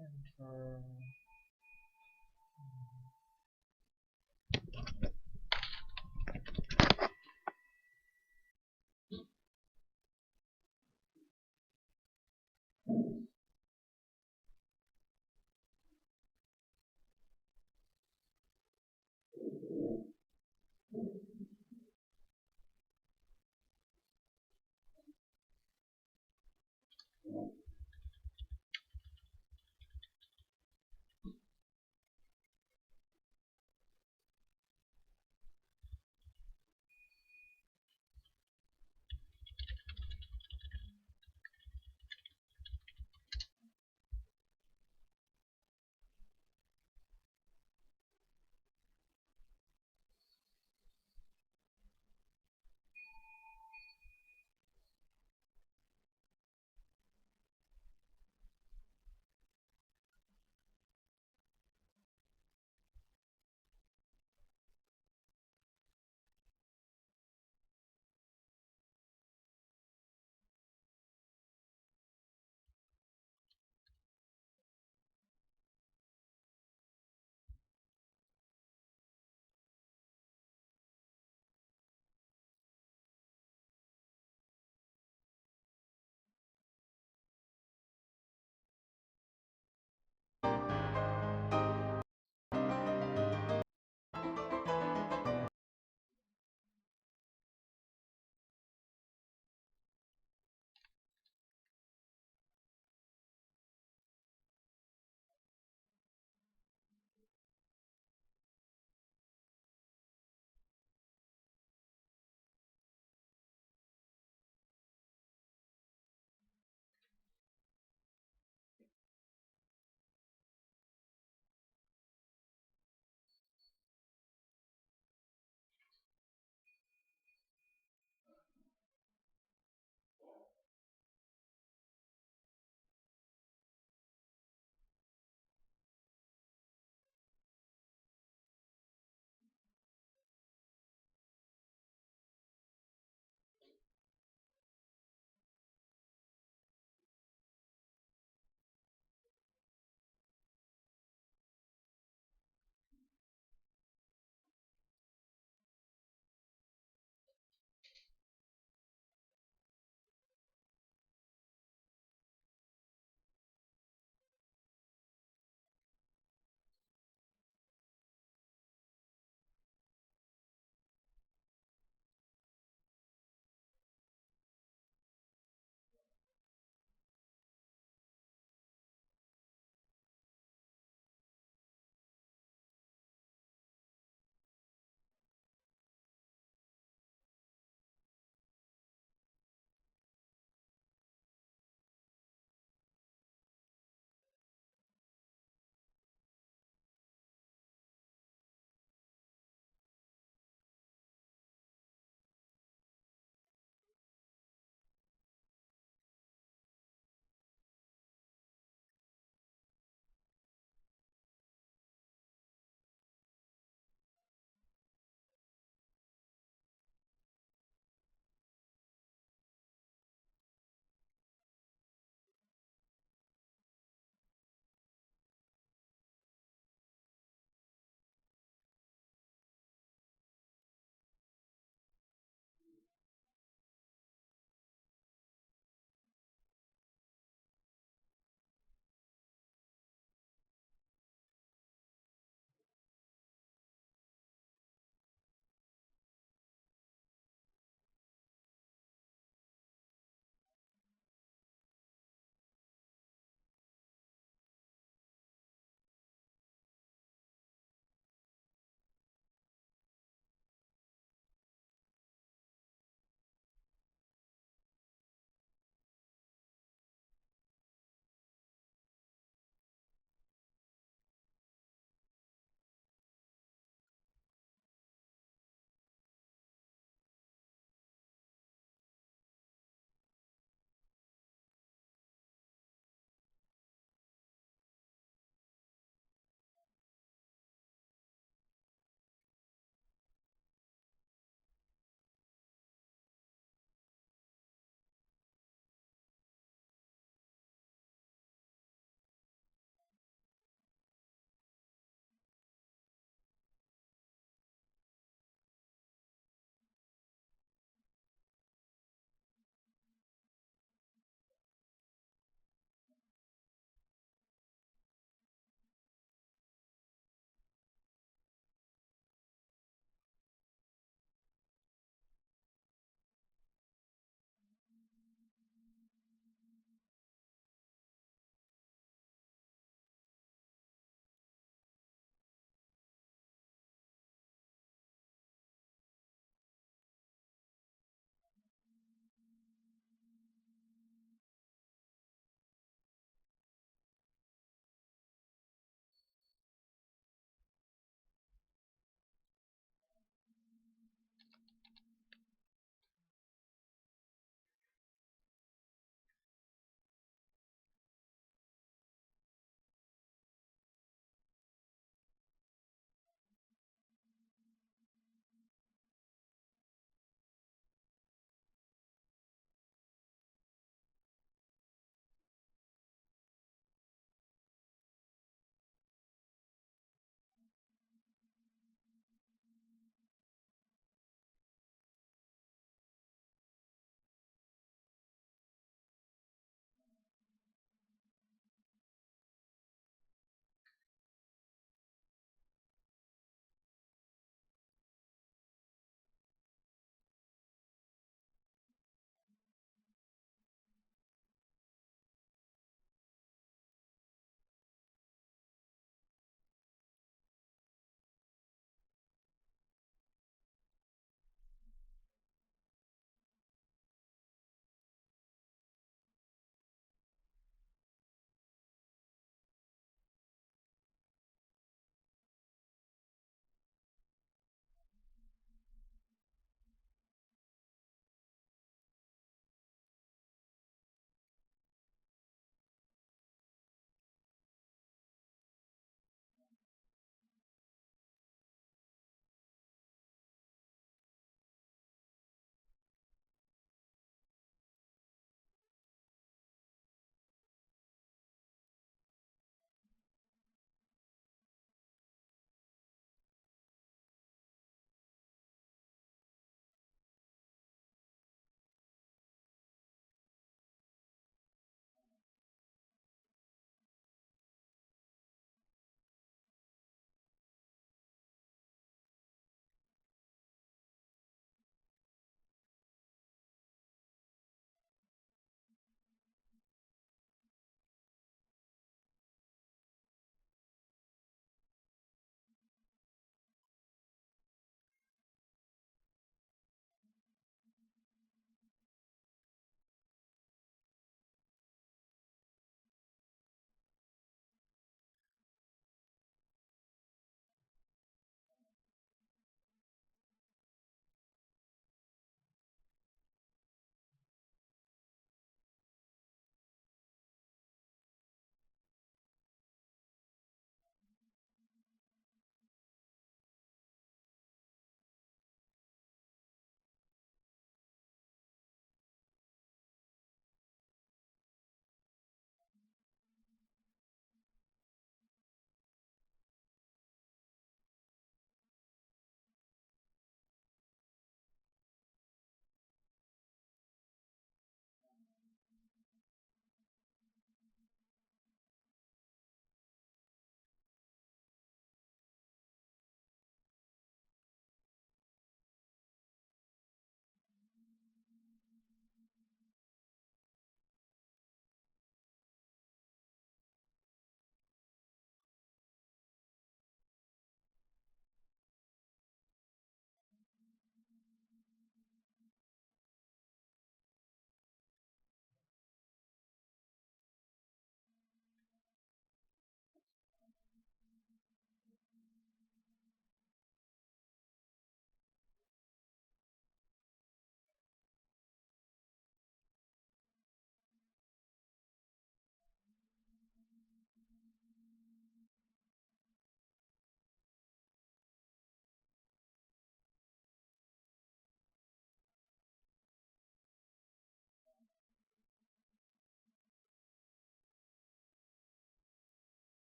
enter.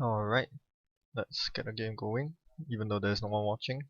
Alright, let's get a game going, even though there's no one watching.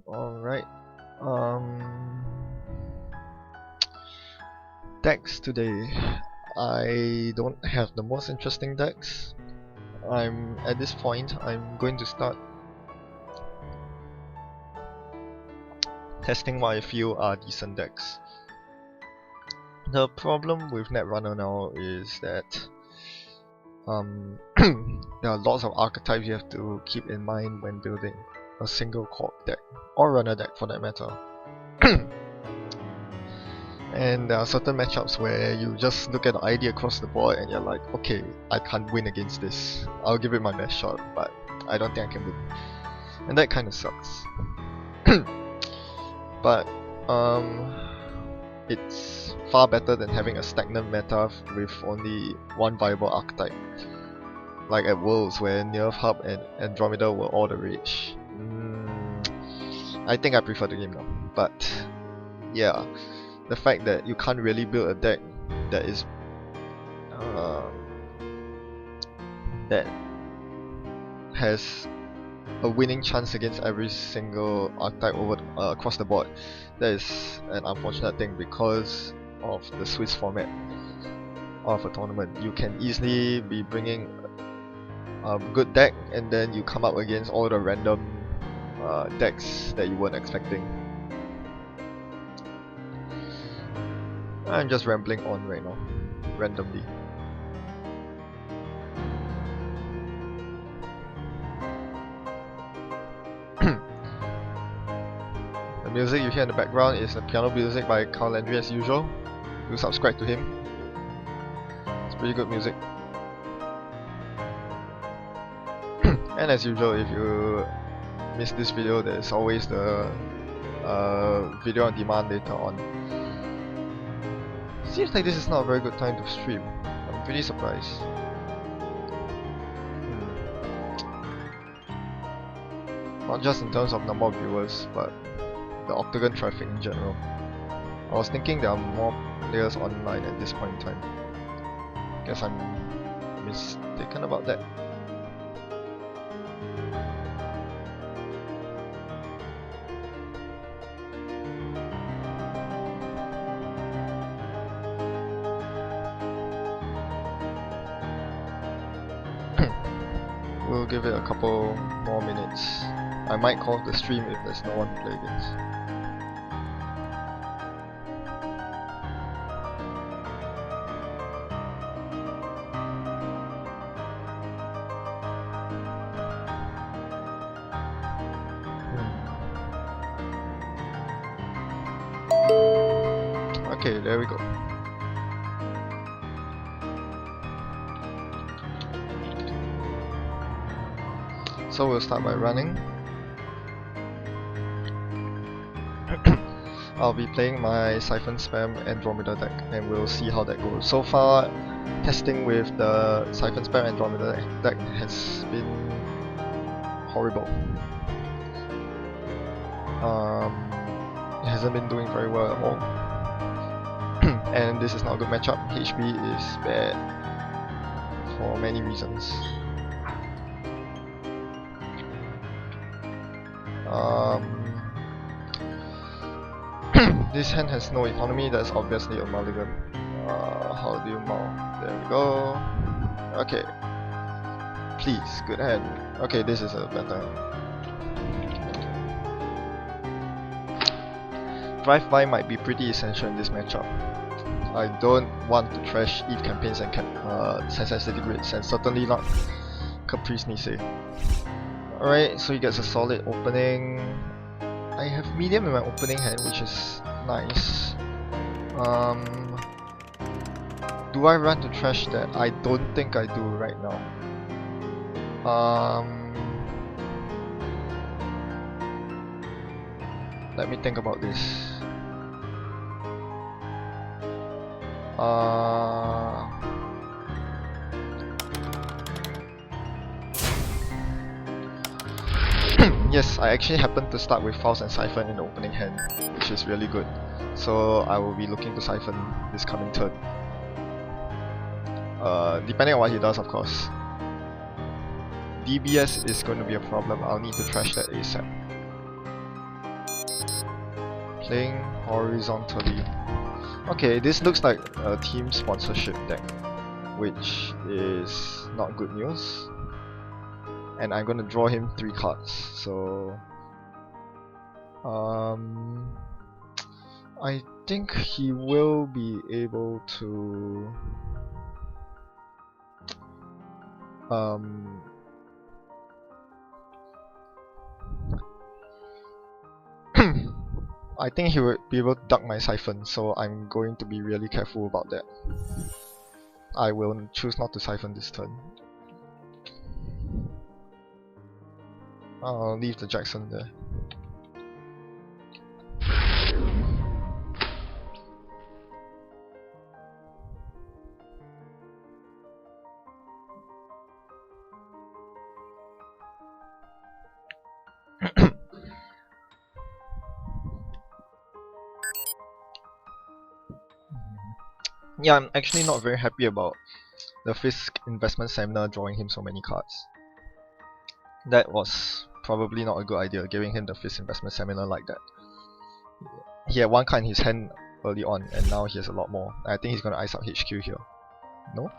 Alright, decks today. I don't have the most interesting decks. At this point, I'm going to start testing what I feel are decent decks. The problem with Netrunner now is that there are lots of archetypes you have to keep in mind when building a single core deck, or runner deck for that matter. And there are certain matchups where you just look at the idea across the board and you're like, okay, I can't win against this. I'll give it my best shot, but I don't think I can win. And that kinda sucks. But it's far better than having a stagnant meta with only one viable archetype. Like at Worlds where Nerf Hub and Andromeda were all the rage. I think I prefer the game now. But yeah, the fact that you can't really build a deck that is that has a winning chance against every single archetype across the board, that is an unfortunate thing because of the Swiss format of a tournament. You can easily be bringing a good deck and then you come up against all the random decks that you weren't expecting. I'm just rambling on right now, randomly. The music you hear in the background is the piano music by Kyle Landry as usual. Do subscribe to him. It's pretty good music. And as usual, if you miss this video, there's always the video on demand later on. Seems like this is not a very good time to stream. I'm pretty surprised. Not just in terms of number of viewers, but the Octagon traffic in general. I was thinking there are more players online at this point in time. Guess I'm mistaken about that. We'll give it a couple more minutes. I might call off the stream if there's no one to play against. Okay, there we go. So we'll start by running. I'll be playing my Siphon Spam Andromeda deck and we'll see how that goes. So far, testing with the Siphon Spam Andromeda deck has been horrible. It hasn't been doing very well at all. And this is not a good matchup. HB is bad for many reasons. This hand has no economy, that's obviously a mulligan. How do you mount? There we go. Okay. Please, good hand. Okay, this is a better hand. Drive-by might be pretty essential in this matchup. I don't want to trash EVE campaigns and sensitivity grids, and certainly not Caprice Nisei. Alright, so he gets a solid opening. I have medium in my opening hand, which is nice. Do I run to trash that? I don't think I do right now. Let me think about this. Yes, I actually happen to start with Faust and Siphon in the opening hand, which is really good. So I will be looking to Siphon this coming turn. Depending on what he does, of course. DBS is going to be a problem. I'll need to trash that ASAP. Playing horizontally. Okay, this looks like a team sponsorship deck, which is not good news. And I'm gonna draw him 3 cards, so I think he will be able to I think he would be able to duck my Siphon, so I'm going to be really careful about that. I will choose not to Siphon this turn. I'll leave the Jackson there. Yeah, I'm actually not very happy about the Fisk Investment Seminar drawing him so many cards. That was probably not a good idea, giving him the Fisk Investment Seminar like that. He had 1 card in his hand early on, and now he has a lot more. I think he's gonna ice out HQ here. No?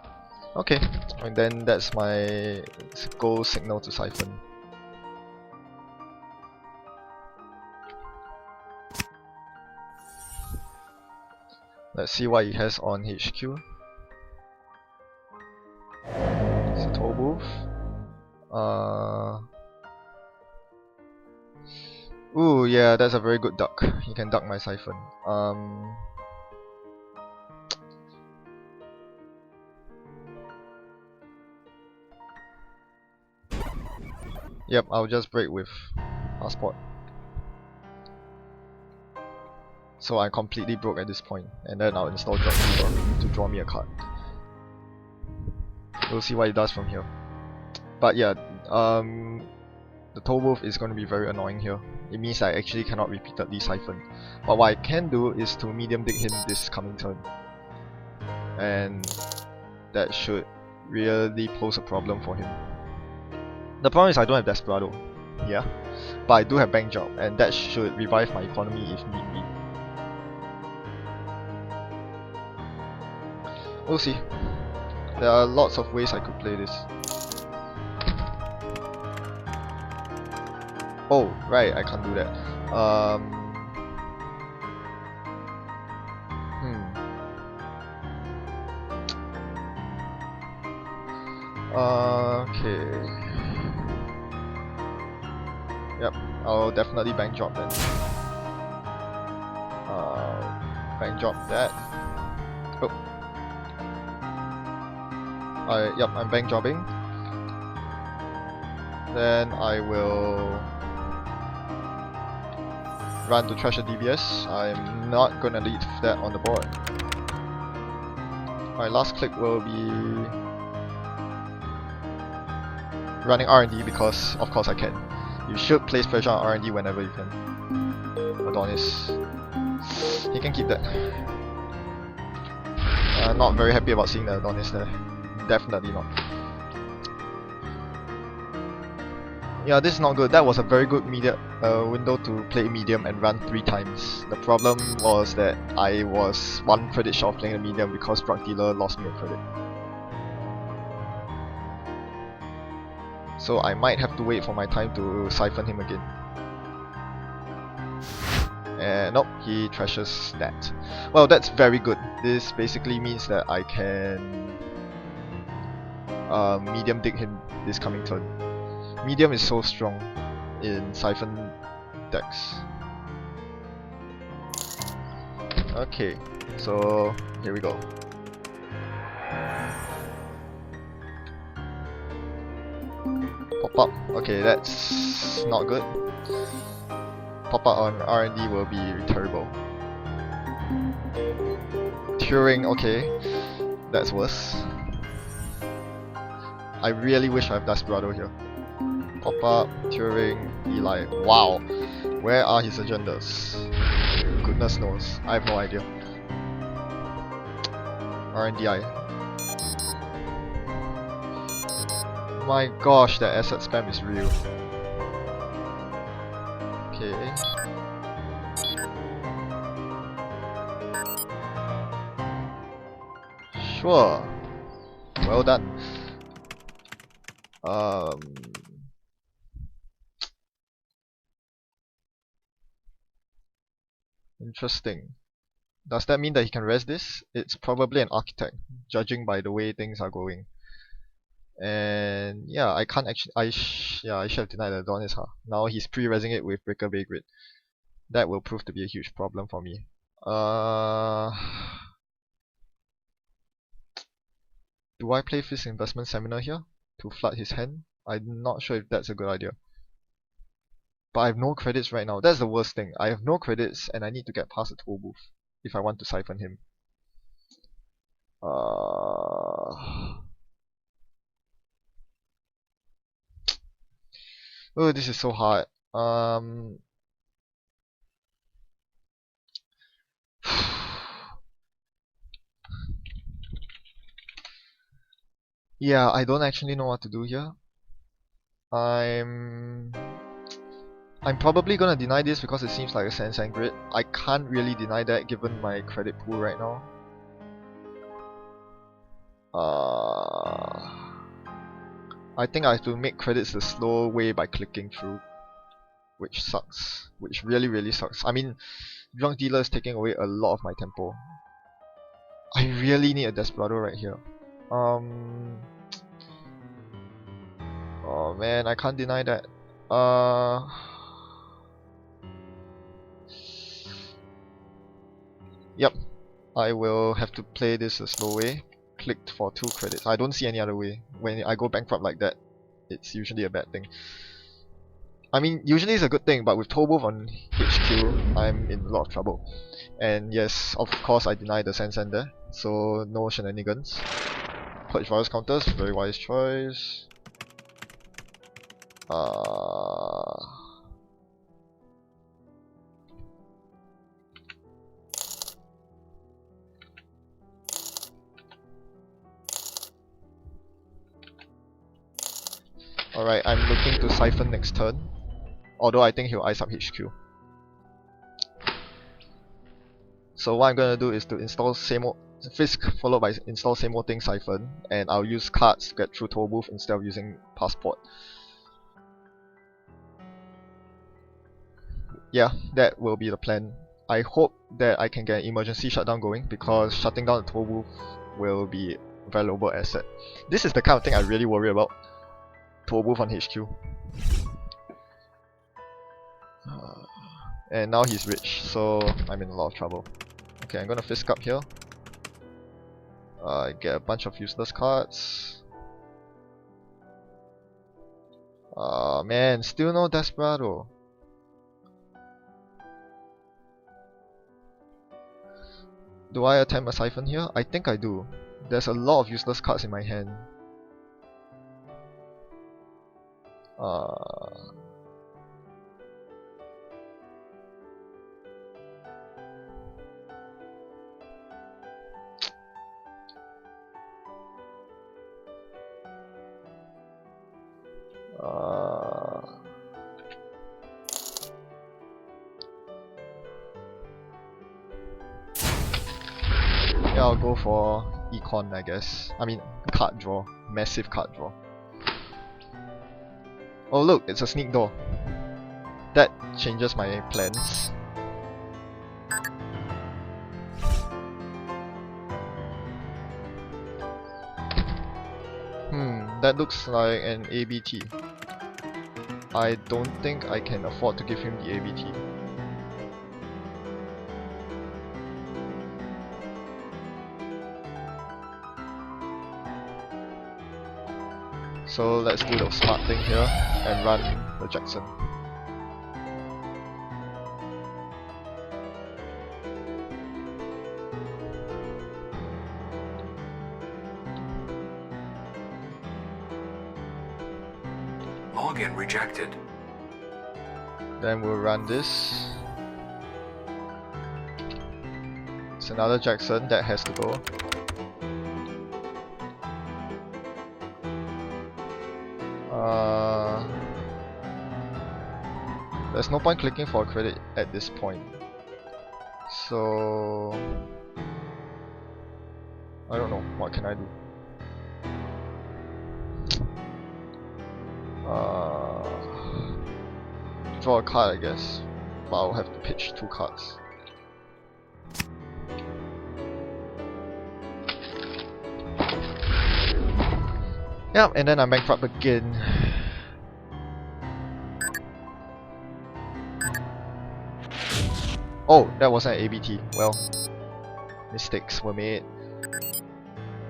Okay, and then that's my goal signal to Siphon. Let's see what he has on HQ. It's a toe booth. Ooh, yeah, that's a very good duck. He can duck my Siphon. Yep, I'll just break with Passport. So I completely broke at this point, and then I'll install Drop Fever to draw me a card. We'll see what it does from here. But yeah, the Toe Wolf is going to be very annoying here. It means I actually cannot repeatedly Siphon. But what I can do is to medium dig him this coming turn. And that should really pose a problem for him. The problem is I don't have Desperado, yeah, but I do have Bank Job, and that should revive my economy if need be. We'll see. There are lots of ways I could play this. Oh, right, I can't do that. Okay. Yep, I'll definitely Bank Job then. Bank Job that. Oh. I'm bank jobbing. Then I will run to trash a DBS. I'm not gonna leave that on the board. My last click will be running R&D because of course I can. You should place pressure on R&D whenever you can. Adonis. He can keep that. Not very happy about seeing the Adonis there. Definitely not. Yeah, this is not good. That was a very good media window to play medium and run 3 times. The problem was that I was 1 credit short of playing the medium because drug dealer lost me a credit. So I might have to wait for my time to siphon him again. And nope, he trashes that. Well, that's very good. This basically means that I can medium dig him this coming turn. Medium is so strong in siphon decks. Okay, so here we go. Pop up. Okay, that's not good. Pop up on R&D will be terrible. Turing, okay, that's worse. I really wish I have Desperado here. Pop up, Turing, Eli. Wow, where are his agendas? Goodness knows, I have no idea. RNDI. My gosh, that asset spam is real. Okay. Sure. Well done. Interesting. Does that mean that he can res this? It's probably an architect, judging by the way things are going. And yeah, I can't actually. I should have denied the Adonis, huh? Now he's pre-resing it with Breaker Bay Grid. That will prove to be a huge problem for me. Do I play Fist Investment Seminar here to flood his hand? I'm not sure if that's a good idea. But I have no credits right now. That's the worst thing. I have no credits and I need to get past a toll booth if I want to siphon him. Oh, this is so hard. Yeah, I don't actually know what to do here. I'm probably gonna deny this because it seems like a Sansan grid. I can't really deny that given my credit pool right now. I think I have to make credits the slow way by clicking through, which sucks. Which really sucks. I mean, Drunk Dealer is taking away a lot of my tempo. I really need a Desperado right here. Oh man, I can't deny that. Yep, I will have to play this a slow way. Clicked for 2 credits. I don't see any other way. When I go bankrupt like that, it's usually a bad thing. I mean, usually it's a good thing, but with toll booth on HQ, I'm in a lot of trouble. And yes, of course I deny the Sansan there, so no shenanigans. Purge virus counters, very wise choice. Alright, I'm looking to siphon next turn. Although I think he'll ice up HQ. So what I'm gonna do is to install same old Fisk followed by install same old thing siphon, and I'll use cards to get through toll booth instead of using passport. Yeah, that will be the plan. I hope that I can get an emergency shutdown going because shutting down the toll booth will be a valuable asset. This is the kind of thing I really worry about. Toll booth on HQ. And now he's rich, so I'm in a lot of trouble. Okay, I'm gonna Fisk up here. I get a bunch of useless cards. Man, still no Desperado. Do I attempt a Siphon here? I think I do. There's a lot of useless cards in my hand. Yeah, I'll go for Econ, I guess. I mean, card draw. Massive card draw. Oh look, it's a sneak door. That changes my plans. That looks like an ABT. I don't think I can afford to give him the ABT. So let's do the smart thing here and run the Jackson. Login rejected. Then we'll run this. It's another Jackson that has to go. There's no point clicking for a credit at this point. So I don't know, what can I do? Draw a card, I guess, but I'll have to pitch 2 cards. Yep, and then I'm bankrupt again. Oh, that wasn't an ABT. Well, mistakes were made.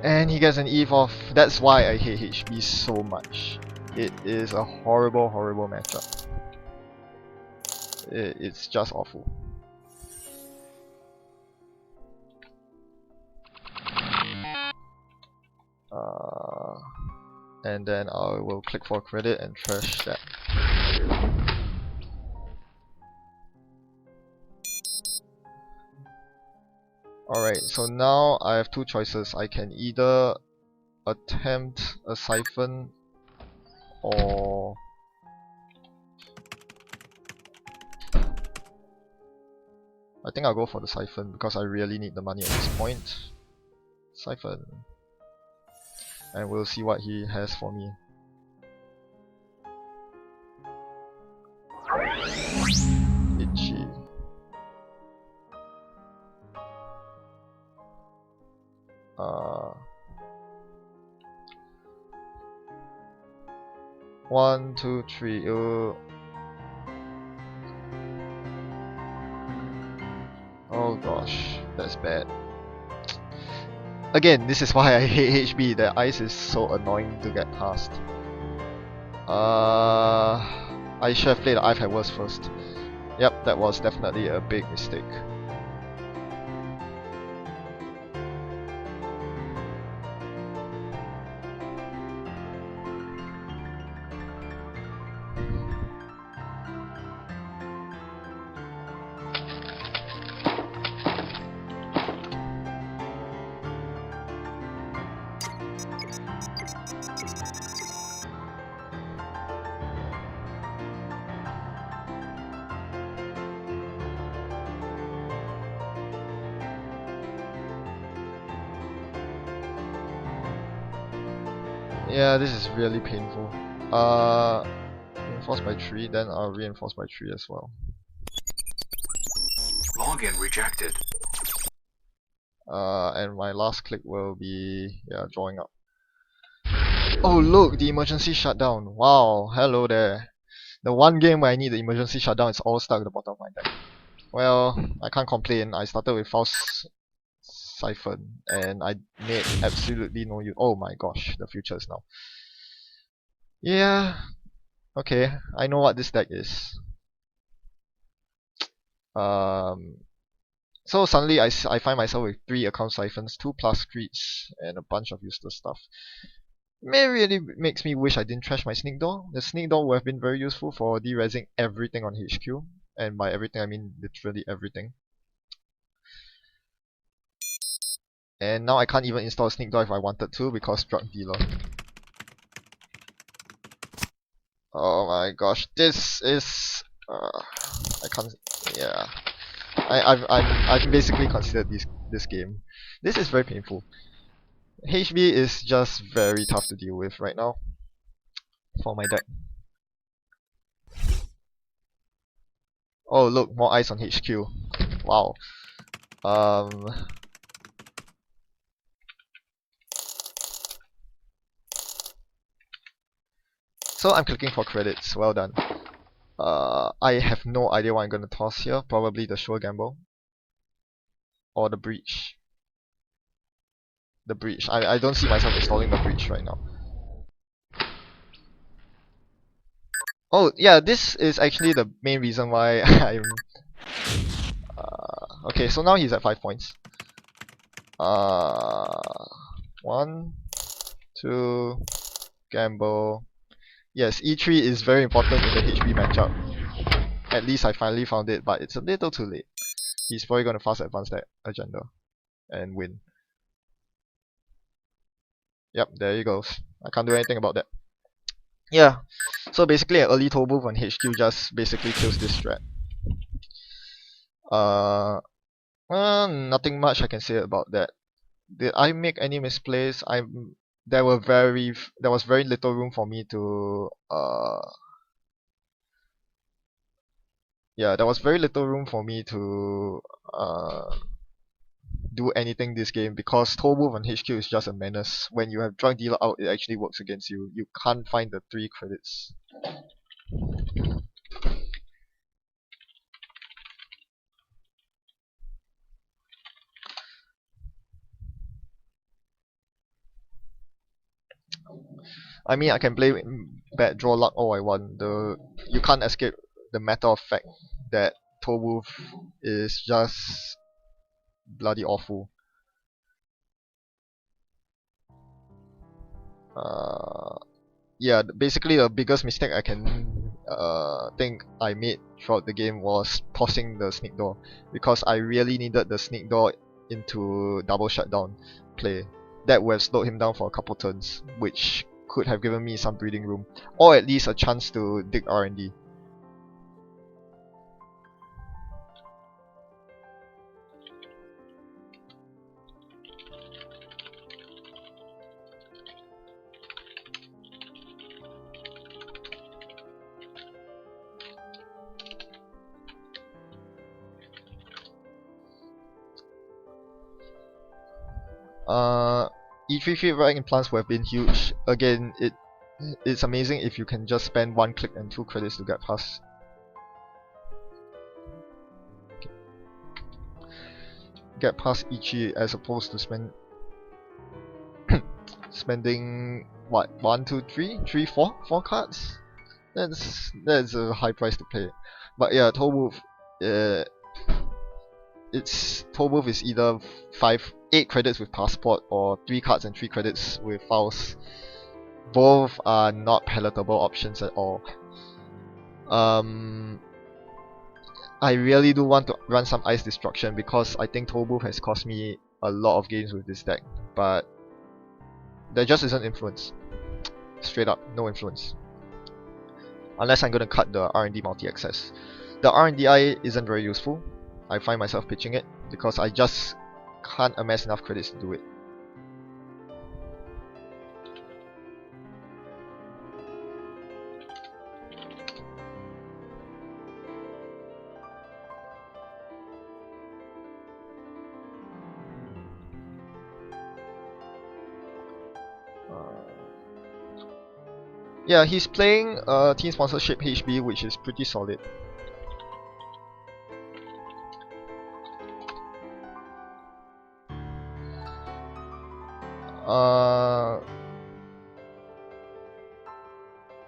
And he gets an Eve off. That's why I hate HB so much. It is a horrible, horrible matchup. It's just awful. And then I will click for credit and trash that. Alright, so now I have 2 choices. I can either attempt a Siphon or I think I'll go for the Siphon because I really need the money at this point. Siphon. And we'll see what he has for me. Itchy. One, two, three. Oh gosh, that's bad. Again, this is why I hate HB. The ice is so annoying to get past. I should have played the I've worse first. Yep, that was definitely a big mistake. Yeah, this is really painful. Reinforce by 3, then I'll reinforce by 3 as well. Login rejected. And my last click will be, yeah, drawing up. Oh look, the emergency shutdown. Wow, hello there. The one game where I need the emergency shutdown is all stuck at the bottom of my deck. Well, I can't complain. I started with Faust Siphon, and I made absolutely no use. Oh my gosh, the futures now. Yeah, okay, I know what this deck is. Um, so suddenly I find myself with 3 account siphons, 2 plus creeps, and a bunch of useless stuff. It really makes me wish I didn't trash my sneak door. The sneak door would have been very useful for de-resing everything on HQ, and by everything I mean literally everything. And now I can't even install a sneak door if I wanted to because drug dealer. Oh my gosh, this is I can't. Yeah, I've basically considered this game. This is very painful. HB is just very tough to deal with right now for my deck. Oh look, more ice on HQ. Wow. So I'm clicking for credits. Well done. I have no idea what I'm gonna toss here. Probably the sure gamble or the breach. The breach. I don't see myself installing the breach right now. Oh yeah, this is actually the main reason why I'm. Okay, so now he's at 5 points. 1, 2, gamble. Yes, E3 is very important in the HB matchup. At least I finally found it, but it's a little too late. He's probably gonna fast advance that agenda and win. Yep, there he goes. I can't do anything about that. Yeah, so basically an early toe move on HQ just basically kills this strat. Nothing much I can say about that. Did I make any misplays? There was very little room for me to there was very little room for me to do anything this game because toe move on HQ is just a menace. When you have drug dealer out, it actually works against you. You can't find the 3 credits. I mean, I can play bad draw luck all I want. You can't escape the matter of fact that toe move is just bloody awful. Yeah, basically the biggest mistake I can think I made throughout the game was tossing the sneak door because I really needed the sneak door into double shutdown play. That would have slowed him down for a couple turns, which could have given me some breathing room, or at least a chance to dig R&D. E3 feedback implants would have been huge. Again, it's amazing if you can just spend 1 click and 2 credits to get past. Get past Ichi as opposed to spending what 1, 2, 3, 3, 4 cards. That's a high price to pay. But yeah, toe move. Toe move is either 8 credits with passport or 3 cards and 3 credits with files. Both are not palatable options at all. I really do want to run some ice destruction because I think toe move has cost me a lot of games with this deck, but there just isn't influence. Straight up, no influence. Unless I'm gonna cut the R&D multi-access. The R&DI isn't very useful. I find myself pitching it because I just can't amass enough credits to do it. Yeah, he's playing team sponsorship HB, which is pretty solid.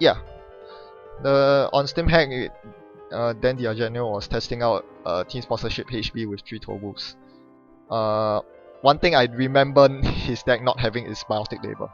Yeah, on Steam Hack, Dan Diagenio was testing out team sponsorship HB with 3 Tollwolves. One thing I remember his deck not having is Biotic Labor.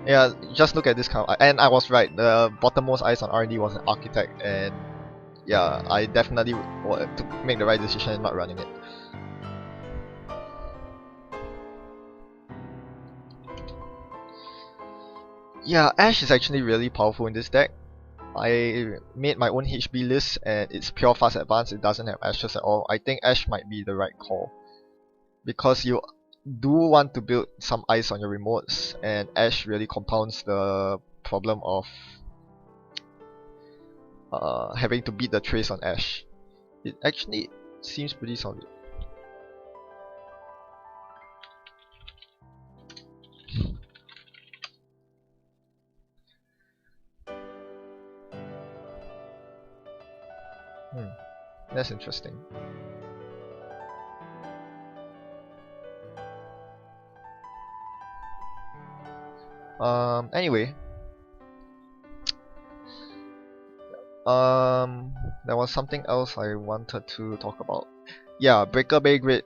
Yeah, just look at this count. And I was right, the bottommost ice on R&D was an Architect, and yeah, I definitely wanted to make the right decision in not running it. Yeah, Ash is actually really powerful in this deck. I made my own HB list and it's pure fast advance, it doesn't have Ashes at all. I think Ash might be the right call. Because you do want to build some ice on your remotes, and Ash really compounds the problem of having to beat the trace on Ash. It actually seems pretty solid. That's interesting. Anyway, there was something else I wanted to talk about. Yeah, Breaker Bay Grid.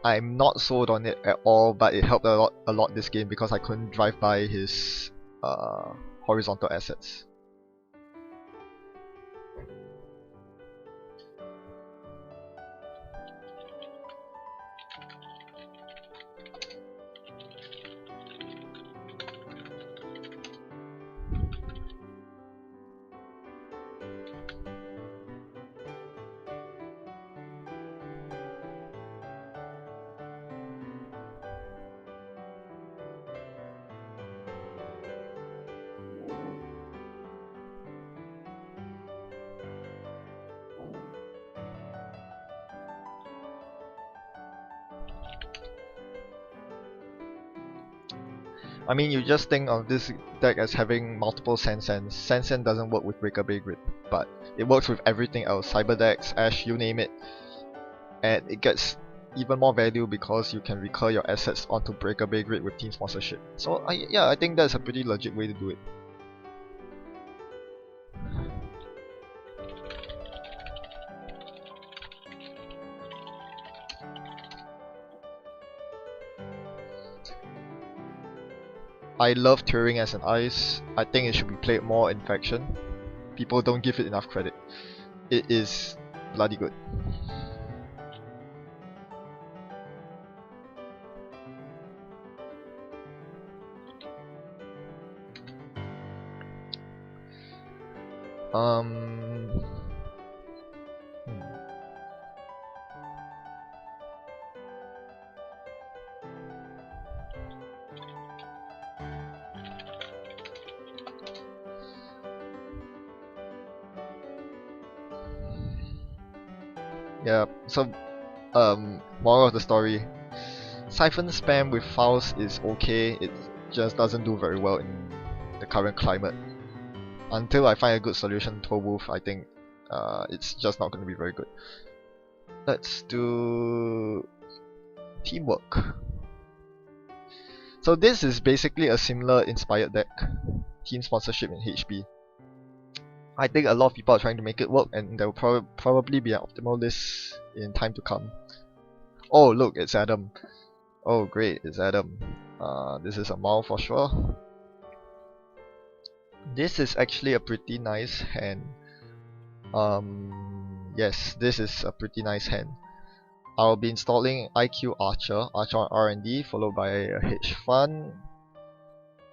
I'm not sold on it at all, but it helped a lot this game because I couldn't drive by his horizontal assets. I mean, you just think of this deck as having multiple Sansan. Sansan doesn't work with Breaker Bay Grid, but it works with everything else. Cyber decks, Ash, you name it. And it gets even more value because you can recur your assets onto Breaker Bay Grid with team sponsorship. So yeah, I think that's a pretty legit way to do it. I love Turing as an ice. I think it should be played more in Faction. People don't give it enough credit. It is bloody good. Hmm. Yeah, so moral of the story, Siphon spam with Faust is okay, it just doesn't do very well in the current climate. Until I find a good solution to Wolf, I think it's just not going to be very good. Let's do Teamwork. So this is basically a similar inspired deck, team sponsorship in HB. I think a lot of people are trying to make it work, and there will probably be an optimal list in time to come. Oh look, it's Adam. Oh great, it's Adam. This is a Maul for sure. This is actually a pretty nice hand. Yes, this is a pretty nice hand. I'll be installing IQ Archer, Archer on R&D, followed by a hedge fund,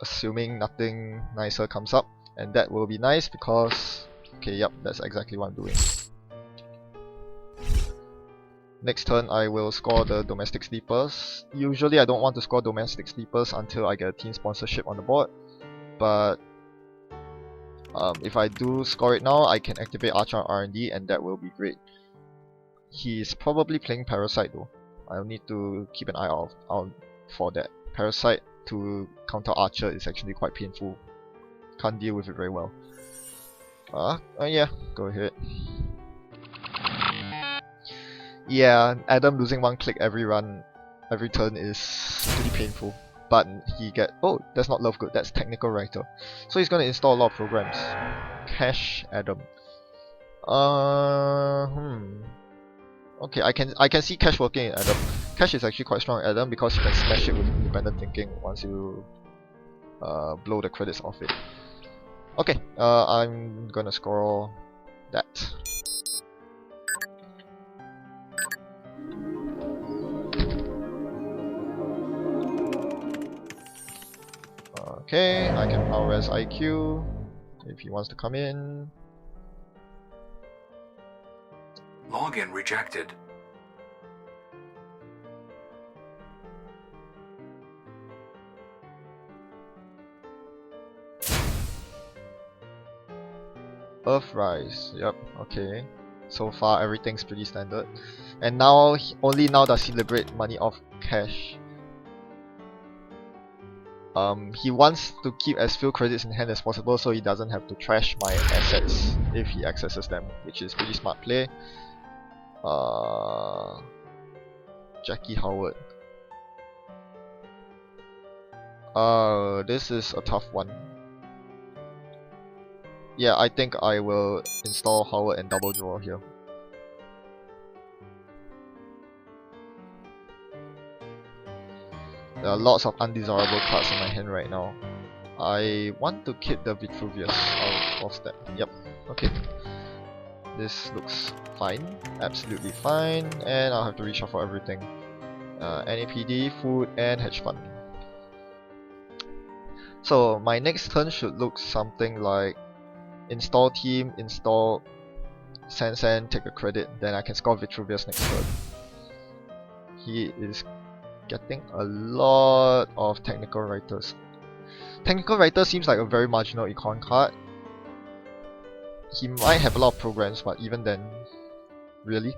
assuming nothing nicer comes up, and that will be nice because, okay, yep, that's exactly what I'm doing. Next turn I will score the domestic sleepers. Usually I don't want to score domestic sleepers until I get a team sponsorship on the board, but if I do score it now, I can activate Archer on R&D and that will be great. He's probably playing Parasite though. I'll need to keep an eye out for that. Parasite to counter Archer is actually quite painful. Can't deal with it very well. Yeah, go ahead. Yeah, Adam losing one click every turn is pretty painful. But he oh, that's not Love Good, that's Technical Writer. So he's gonna install a lot of programs. Cash Adam. Okay, I can see Cash working in Adam. Cash is actually quite strong in Adam because you can smash it with independent thinking once you blow the credits off it. Okay, I'm gonna score that. Okay, I can power res IQ if he wants to come in. Login rejected. Earthrise, yep, okay. So far everything's pretty standard. And now, only now does he liberate money off cash. He wants to keep as few credits in hand as possible so he doesn't have to trash my assets if he accesses them, which is pretty smart play. Jackie Howard. This is a tough one. Yeah, I think I will install Howard and double draw here. There are lots of undesirable cards in my hand right now. I want to keep the Vitruvius. I'll force that. Yep. Okay. This looks fine. Absolutely fine. And I'll have to reach out for everything. NAPD, food, and hedge fund. So my next turn should look something like install team, install Sansan, take a credit, then I can score Vitruvius next turn. He is getting a lot of Technical Writers. Technical Writer seems like a very marginal econ card. He might have a lot of programs, but even then, really?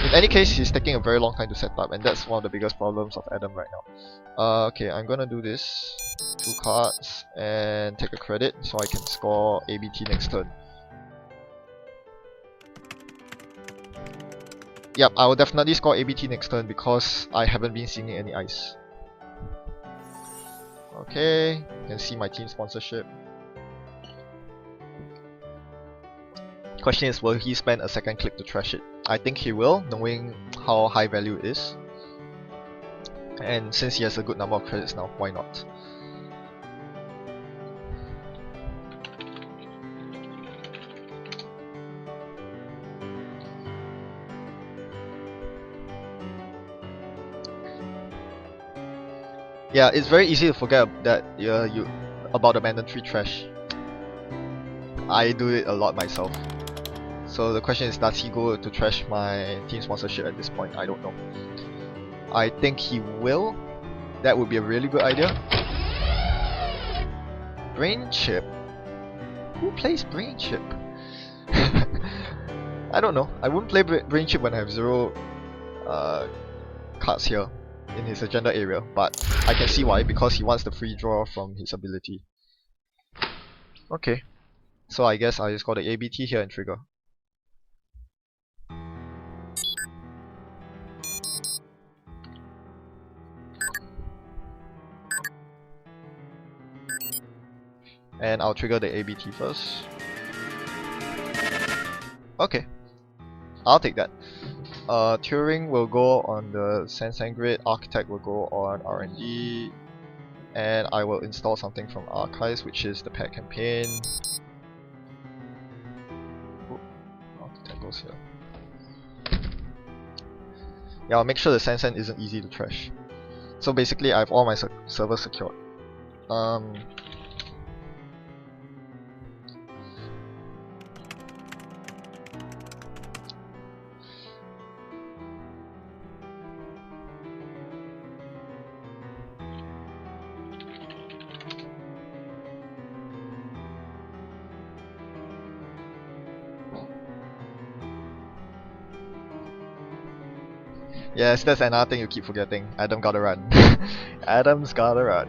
In any case, he's taking a very long time to set up, and that's one of the biggest problems of Adam right now. Okay, I'm gonna do this. 2 cards, and take a credit, so I can score ABT next turn. Yep, I will definitely score ABT next turn because I haven't been seeing any ice. Okay, you can see my team sponsorship. Question is, will he spend a second click to trash it? I think he will, knowing how high value it is. And since he has a good number of credits now, why not? Yeah, it's very easy to forget that about the mandatory trash. I do it a lot myself. So the question is, does he go to trash my team sponsorship at this point? I don't know. I think he will. That would be a really good idea. Brain chip? Who plays brain chip? I don't know. I wouldn't play brain chip when I have 0 cards here in his agenda area, but I can see why, because he wants the free draw from his ability. Okay, so I guess I just got the ABT here and trigger. And I'll trigger the ABT first. Okay, I'll take that. Turing will go on the Sansan grid, Architect will go on R&D, and I will install something from archives, which is the pet campaign. Oh, the tangles here. Yeah, I'll make sure the Sansan isn't easy to trash. So basically, I have all my servers secured. Yes, that's another thing you keep forgetting. Adam gotta run. Adam's gotta run.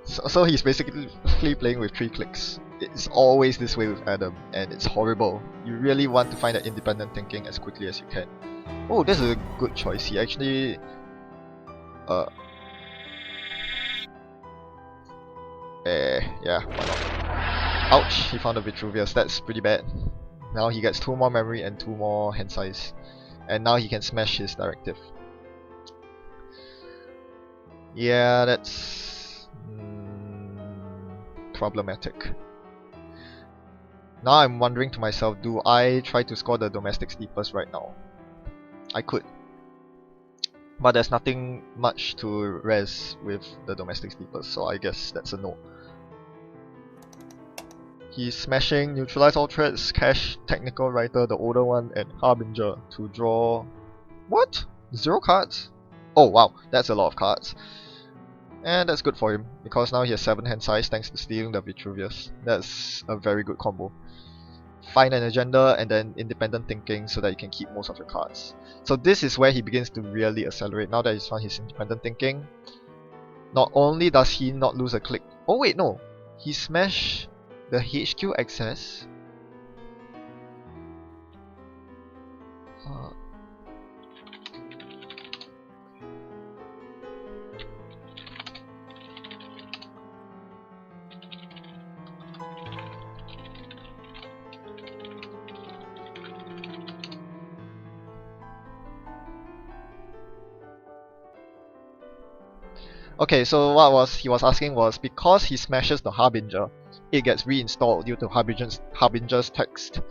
So he's basically playing with 3 clicks. It's always this way with Adam, and it's horrible. You really want to find that independent thinking as quickly as you can. Oh, this is a good choice. He actually... yeah, why not? Ouch, he found a Vitruvius. That's pretty bad. Now he gets 2 more memory and 2 more hand size. And now he can smash his directive. Yeah, that's... problematic. Now I'm wondering to myself, do I try to score the domestic sleepers right now? I could. But there's nothing much to res with the domestic sleepers, so I guess that's a no. He's smashing Neutralize All Threats, Cash, Technical Writer, the older one, and Harbinger to draw... What? 0 cards? Oh wow, that's a lot of cards. And that's good for him, because now he has 7 hand size thanks to stealing the Vitruvius. That's a very good combo. Find an agenda and then independent thinking so that you can keep most of your cards. So this is where he begins to really accelerate. Now that he's found his independent thinking, not only does he not lose a click... Oh wait, no! He smashed the HQ access. Okay, so what he was asking was, because he smashes the Harbinger, it gets reinstalled due to Harbinger's text.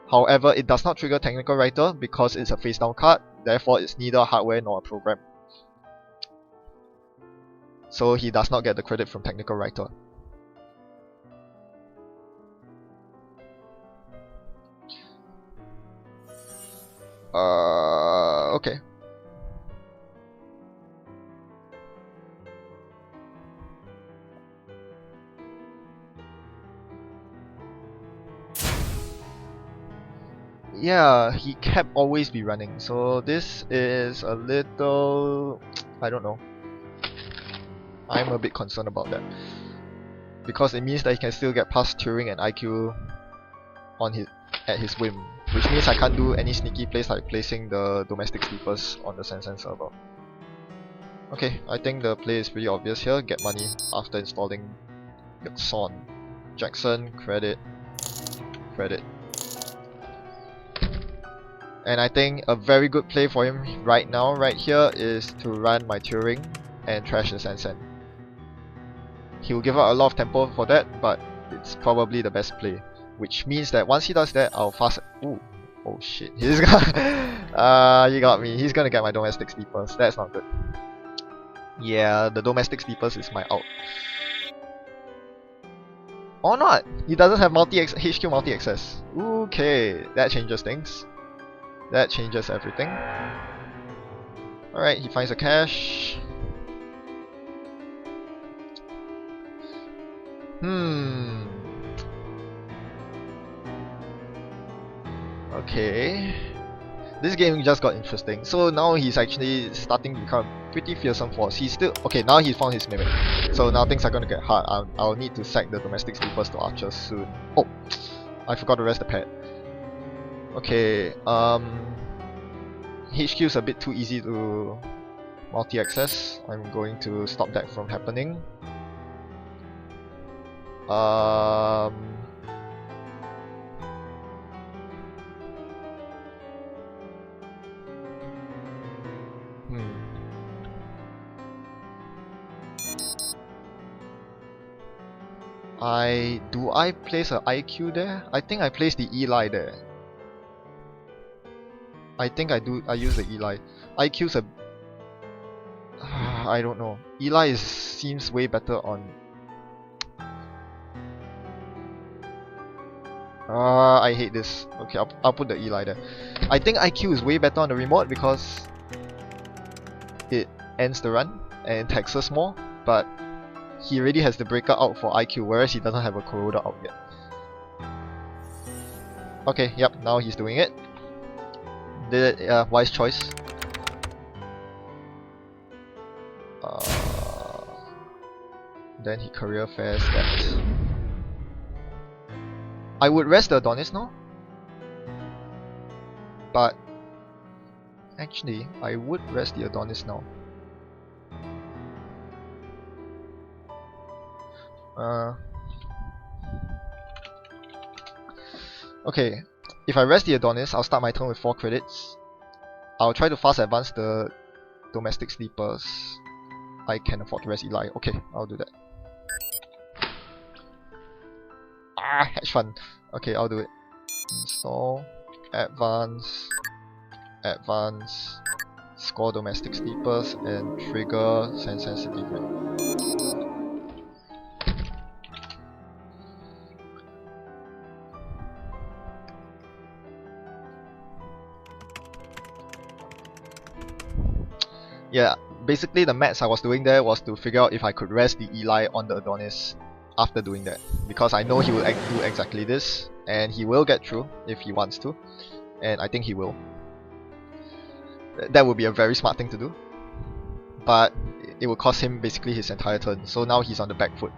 However, it does not trigger Technical Writer because it's a face down card, therefore it's neither hardware nor a program. So he does not get the credit from Technical Writer. Okay. Yeah, he kept always be running, so this is a little... I don't know. I'm a bit concerned about that. Because it means that he can still get past Turing and IQ on at his whim. Which means I can't do any sneaky plays like placing the domestic sleepers on the Sansan server. Okay, I think the play is pretty obvious here. Get money after installing Son. Jackson, credit, credit. And I think a very good play for him right now, right here, is to run my Turing and trash the Sansan. He'll give out a lot of tempo for that, but it's probably the best play. Which means that once he does that, I'll fast... Ooh. Oh shit. He's gonna... you got me. He's gonna get my domestic sleepers. That's not good. Yeah, the domestic sleepers is my out. Or not! He doesn't have HQ multi-access. Okay, that changes things. That changes everything. Alright, he finds a cache. Okay. This game just got interesting. So now he's actually starting to become pretty fearsome force. He's still... Okay, now he found his mimic. So now things are gonna get hard. I'll need to sack the domestic sleepers to archers soon. Oh! I forgot to rest the pet. Okay, HQ is a bit too easy to multi-access. I'm going to stop that from happening. Do I place a IQ there? I think I place the Eli there. I think I do. I use the Eli. IQ's a. I don't know. Eli seems way better on. I hate this. Okay, I'll put the Eli there. I think IQ is way better on the remote because it ends the run and taxes more, but he already has the breaker out for IQ, whereas he doesn't have a corroder out yet. Okay, yep, now he's doing it. Did it, wise choice. Then he career fairs that. I would rest the Adonis now, but actually I would rest the Adonis now. Okay, if I rest the Adonis, I'll start my turn with 4 credits. I'll try to fast advance the domestic sleepers. I can afford to rest Eli. Okay, I'll do that. Hedge fund. Okay, I'll do it. Install, advance, advance, score domestic sleepers, and trigger sensitive rate. Yeah, basically the maths I was doing there was to figure out if I could rest the Eli on the Adonis after doing that, because I know he will do exactly this, and he will get through if he wants to, and I think he will. That would be a very smart thing to do, but it will cost him basically his entire turn, so now he's on the back foot.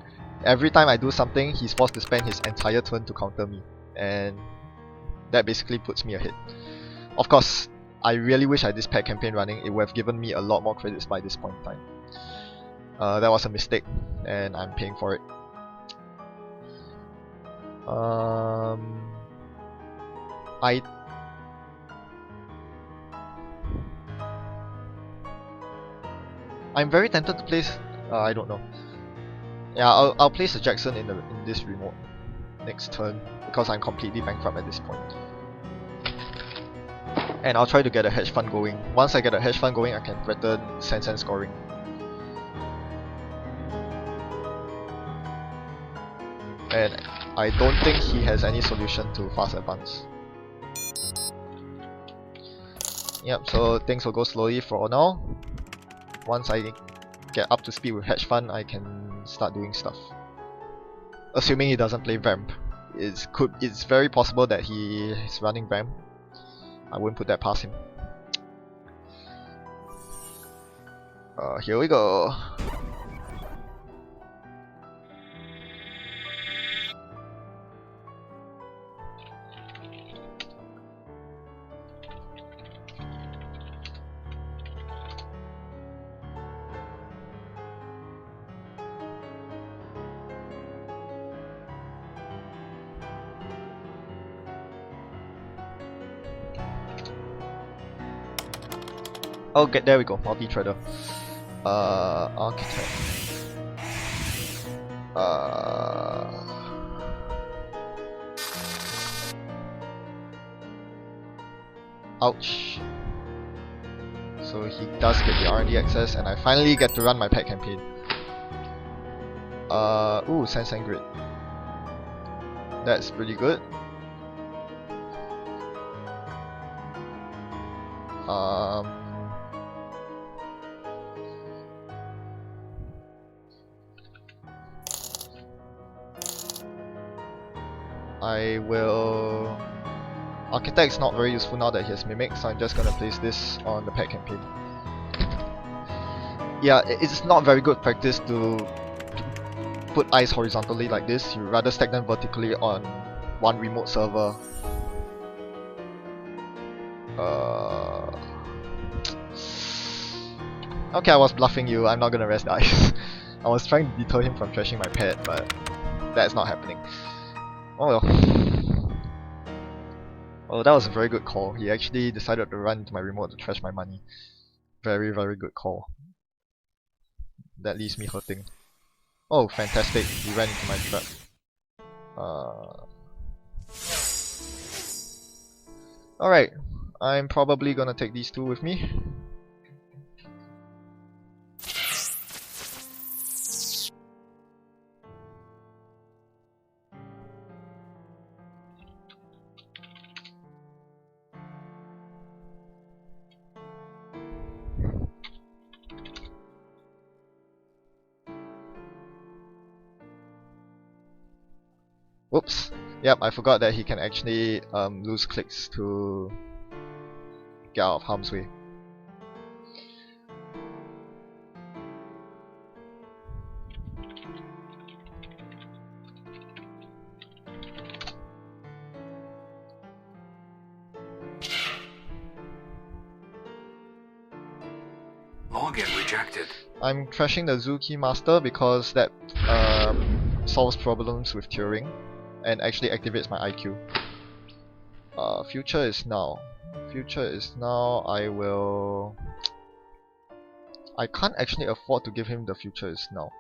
Every time I do something, he's forced to spend his entire turn to counter me, and that basically puts me ahead. Of course, I really wish I had this pet campaign running. It would have given me a lot more credits by this point in time. That was a mistake, and I'm paying for it. I'm very tempted to place. I don't know. Yeah, I'll place a Jackson in this remote next turn because I'm completely bankrupt at this point. And I'll try to get a hedge fund going. Once I get a hedge fund going, I can threaten Sensen scoring. And I don't think he has any solution to fast advance. Yep, so things will go slowly for now. Once I get up to speed with hedge fund, I can start doing stuff. Assuming he doesn't play Vamp. It's very possible that he is running Vamp. I wouldn't put that past him. Here we go. Okay, there we go, multi-trader. Architect. Ouch. So he does get the R&D access, and I finally get to run my pet campaign. Ooh, Sensen Grid. That's pretty good. I will... Architect's not very useful now that he has Mimic, so I'm just gonna place this on the pet campaign. Yeah, it's not very good practice to put eyes horizontally like this. You rather stack them vertically on one remote server. Okay, I was bluffing you. I'm not gonna rest the eyes. I was trying to deter him from trashing my pet, but that's not happening. Oh well. Oh, that was a very good call. He actually decided to run into my remote to trash my money. Very, very good call. That leaves me hurting. Oh, fantastic. He ran into my trap. Alright, I'm probably gonna take these two with me. Whoops. Yep, I forgot that he can actually lose clicks to get out of harm's way. Login rejected. I'm trashing the Zuki Master because that solves problems with Turing and actually activates my IQ. Future is now. Future is now. I can't actually afford to give him the future is now.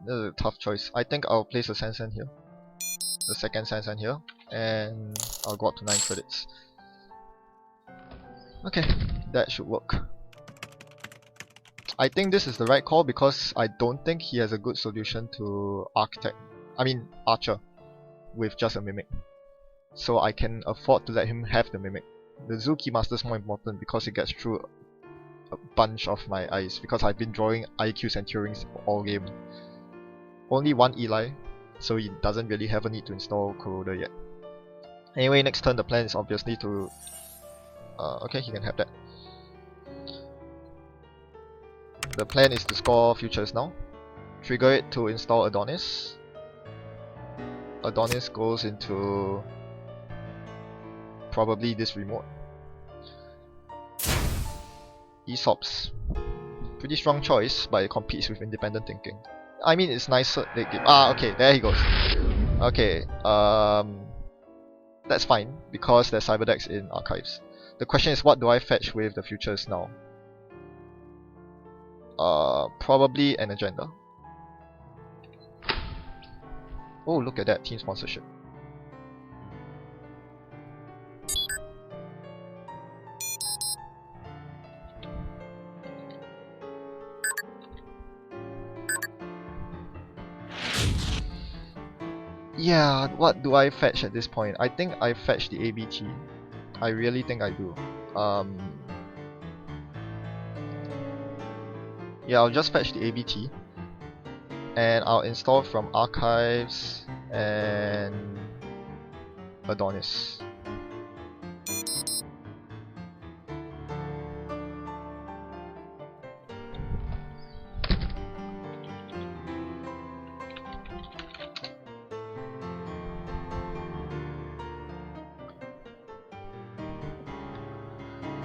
This is a tough choice. I think I'll place a Sansan here. The second Sansan here. And I'll go up to 9 credits. Okay, that should work. I think this is the right call because I don't think he has a good solution to Archer with just a Mimic. So I can afford to let him have the Mimic. The Zuki Master is more important because it gets through a bunch of my eyes because I've been drawing IQs and Turings all game. Only one Eli, so he doesn't really have a need to install Corroder yet. Anyway, next turn the plan is obviously to... okay, he can have that. The plan is to score futures now. Trigger it to install Adonis. Adonis goes into... probably this remote. Aesop's. Pretty strong choice, but it competes with independent thinking. I mean, it's nicer. Okay, there he goes. Okay, that's fine because there's Cyberdex in archives. The question is, what do I fetch with the futures now? Probably an agenda. Oh, look at that, team sponsorship. Yeah, what do I fetch at this point? I think I fetch the ABT. I really think I do. Yeah, I'll just fetch the ABT. And I'll install from archives and Adonis.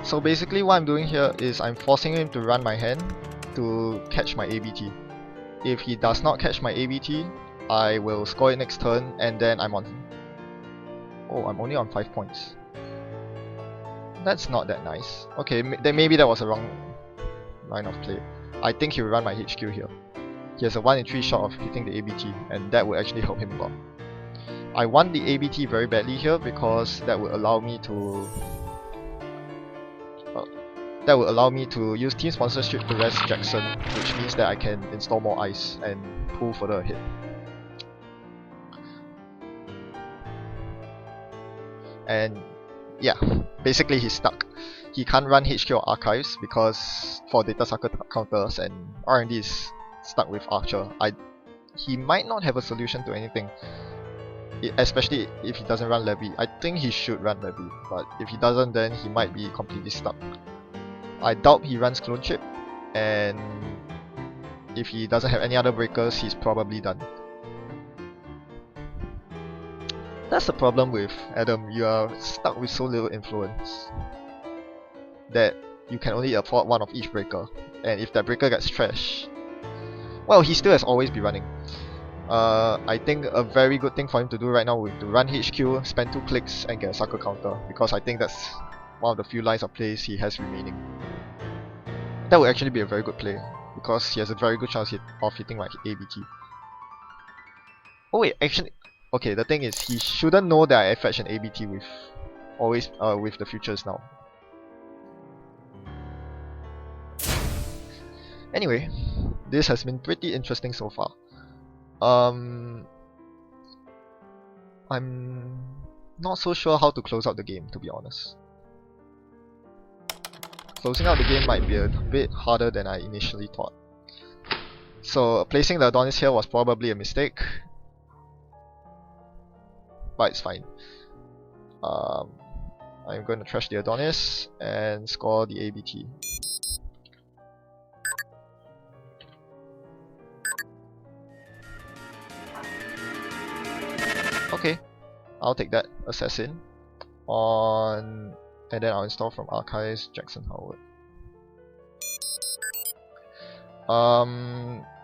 So basically what I'm doing here is I'm forcing him to run my hand to catch my ABT. If he does not catch my ABT, I will score it next turn and then I'm on... Oh, I'm only on 5 points. That's not that nice. Okay, then maybe that was a wrong line of play. I think he will run my HQ here. He has a 1 in 3 shot of hitting the ABT and that would actually help him a lot. I want the ABT very badly here because that would allow me to... use team sponsorship to rest Jackson, which means that I can install more ice and pull further ahead. And yeah, basically he's stuck. He can't run HQ or archives because for data sucker counters and R&D is stuck with Archer. He might not have a solution to anything, especially if he doesn't run Levy. I think he should run Levy, but if he doesn't, then he might be completely stuck. I doubt he runs Clone Chip, and if he doesn't have any other breakers, he's probably done. That's the problem with Adam, you are stuck with so little influence that you can only afford one of each breaker, and if that breaker gets trashed, well, he still has always be running. I think a very good thing for him to do right now would be to run HQ, spend 2 clicks and get a sucker counter, because I think that's one of the few lines of plays he has remaining. That would actually be a very good play, because he has a very good chance of hitting my ABT. Oh wait, actually, okay, the thing is, he shouldn't know that I fetch an ABT with with the futures now. Anyway, this has been pretty interesting so far. I'm not so sure how to close out the game, to be honest. Closing out the game might be a bit harder than I initially thought. So placing the Adonis here was probably a mistake, but it's fine. I'm going to trash the Adonis and score the ABT. Okay, I'll take that Assassin on, and then I'll install from Archives Jackson Howard.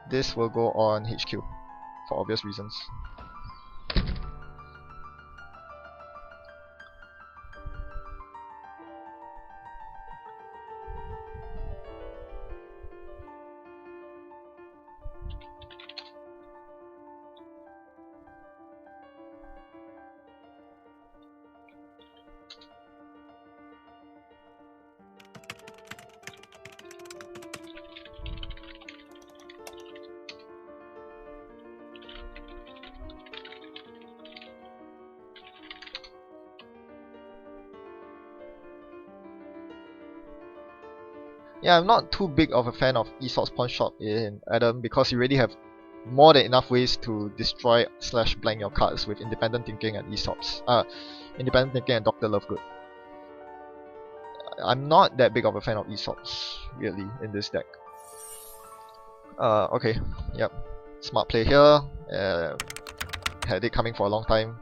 This will go on HQ for obvious reasons. Yeah, I'm not too big of a fan of Esot's Pawn Shop in Adam because you already have more than enough ways to destroy / blank your cards with Independent Thinking and Aesop's. Independent Thinking and Dr. Lovegood. I'm not that big of a fan of Aesop's, really, in this deck. Okay, yep. Smart play here. Had it coming for a long time,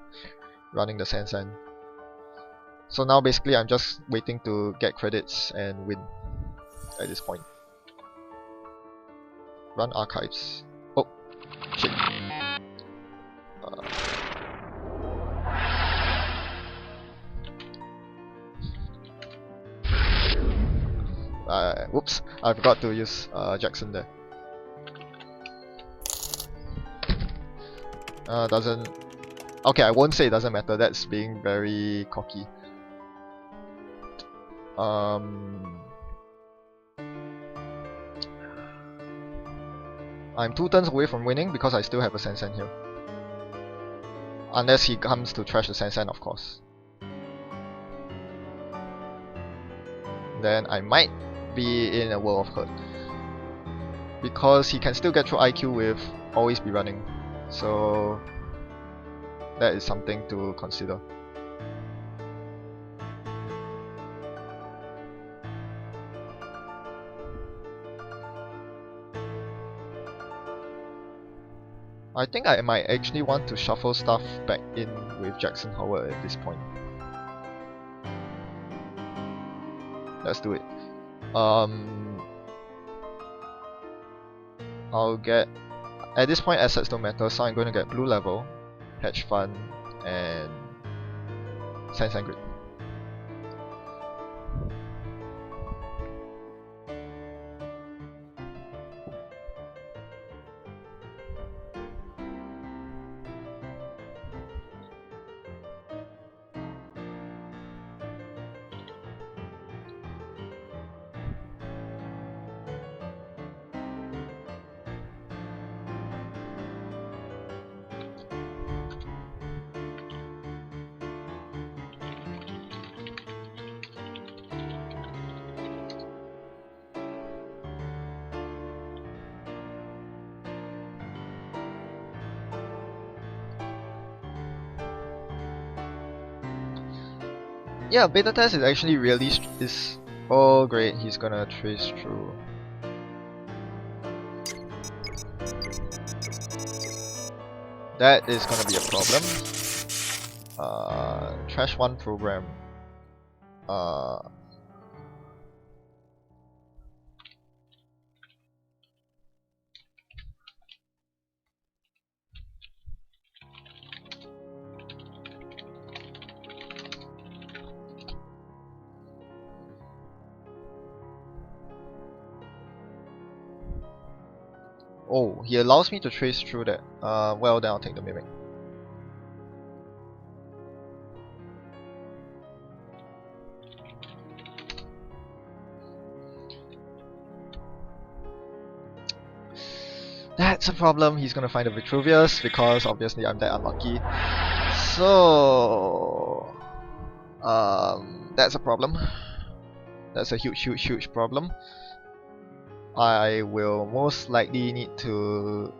running the Sansan. So now basically I'm just waiting to get credits and win at this point. Run Archives. Oh, shit. Whoops, I forgot to use Jackson there. Doesn't... Okay, I won't say it doesn't matter, that's being very cocky. I'm 2 turns away from winning because I still have a Sansan here. Unless he comes to trash the Sansan, of course. Then I might be in a world of hurt. Because he can still get through IQ with always be running. So that is something to consider. I think I might actually want to shuffle stuff back in with Jackson Howard at this point. Let's do it. I'll get... At this point assets don't matter, so I'm going to get Blue Level, Hedge Fund, and Sansan Grid. Yeah, beta test is actually really oh great, he's gonna trace through. That is gonna be a problem. Trash 1 program. Oh, he allows me to trace through that. Well, then I'll take the Mimic. That's a problem. He's gonna find a Vitruvius because obviously I'm that unlucky. So, that's a problem. That's a huge problem. I will most likely need to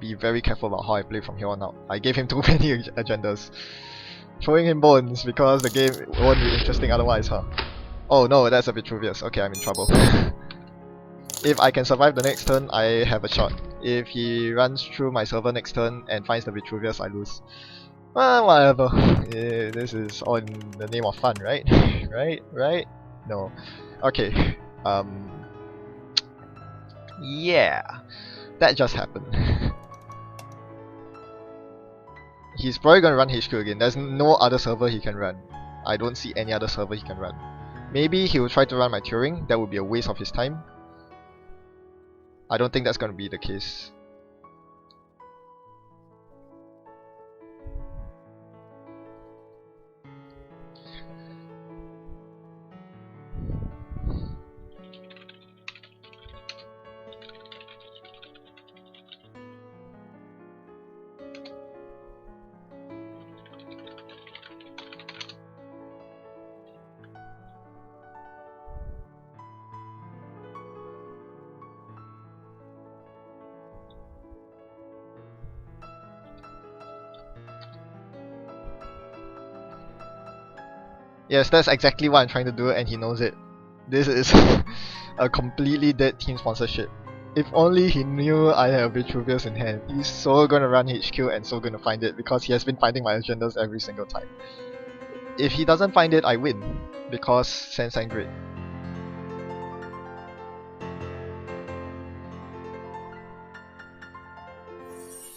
be very careful about how I play from here on out. I gave him too many agendas. Throwing him bones because the game won't be interesting otherwise, huh? Oh no, that's a Vitruvius. Okay, I'm in trouble. If I can survive the next turn, I have a shot. If he runs through my server next turn and finds the Vitruvius, I lose. Well, whatever. This is all in the name of fun, right? Right? No. Okay. Yeah. That just happened. He's probably gonna run HQ again. There's no other server he can run. I don't see any other server he can run. Maybe he will try to run my Turing. That would be a waste of his time. I don't think that's gonna be the case. Yes, that's exactly what I'm trying to do and he knows it. This is a completely dead team sponsorship. If only he knew I have Vitruvius in hand. He's so gonna run HQ and so gonna find it because he has been finding my agendas every single time. If he doesn't find it, I win because Sense and Grid.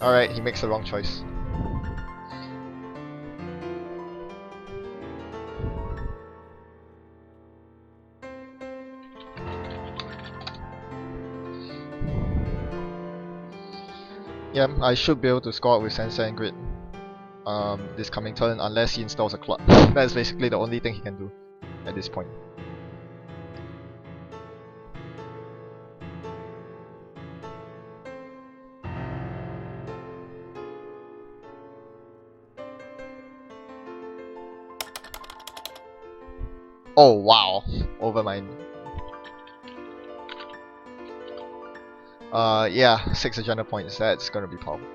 Alright, he makes the wrong choice. Yeah, I should be able to score with Sensor and Grid this coming turn unless he installs a club. That's basically the only thing he can do at this point. Oh wow, Overmind. Yeah, 6 agenda points, that's gonna be powerful.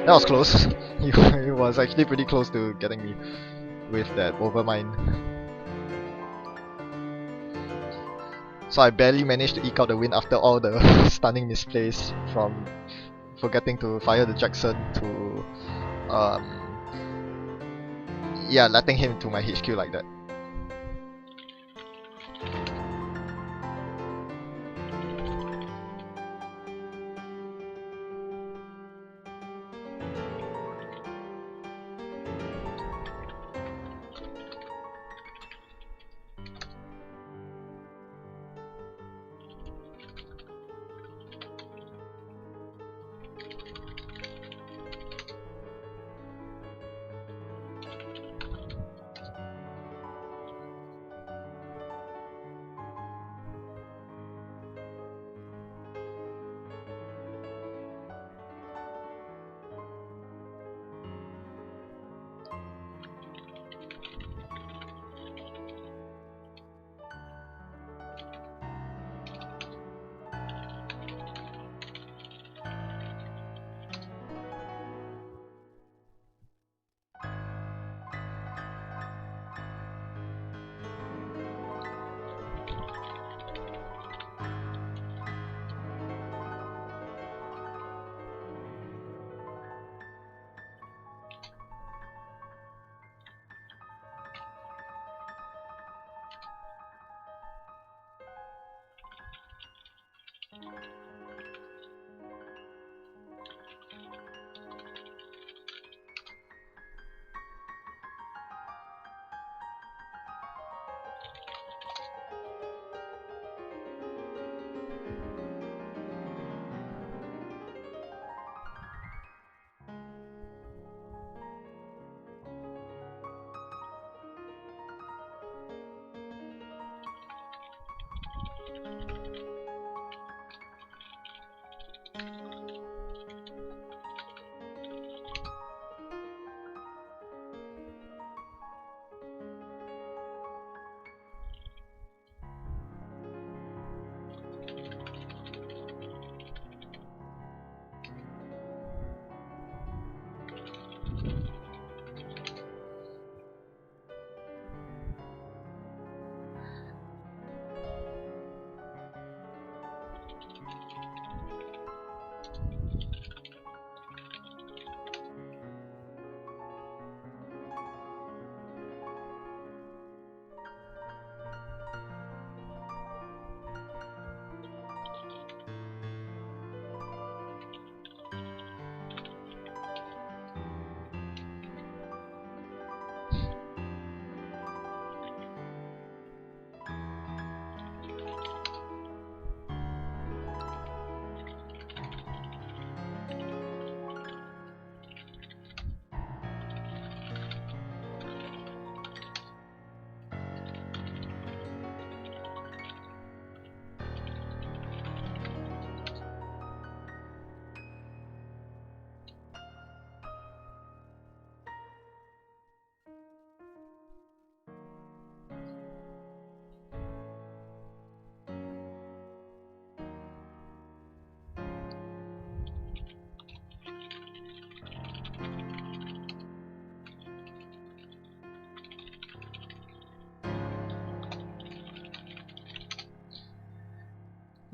That was close. He was actually pretty close to getting me with that Overmind. So I barely managed to eke out the win after all the stunning misplays from forgetting to fire the Jackson to yeah, letting him into my HQ like that.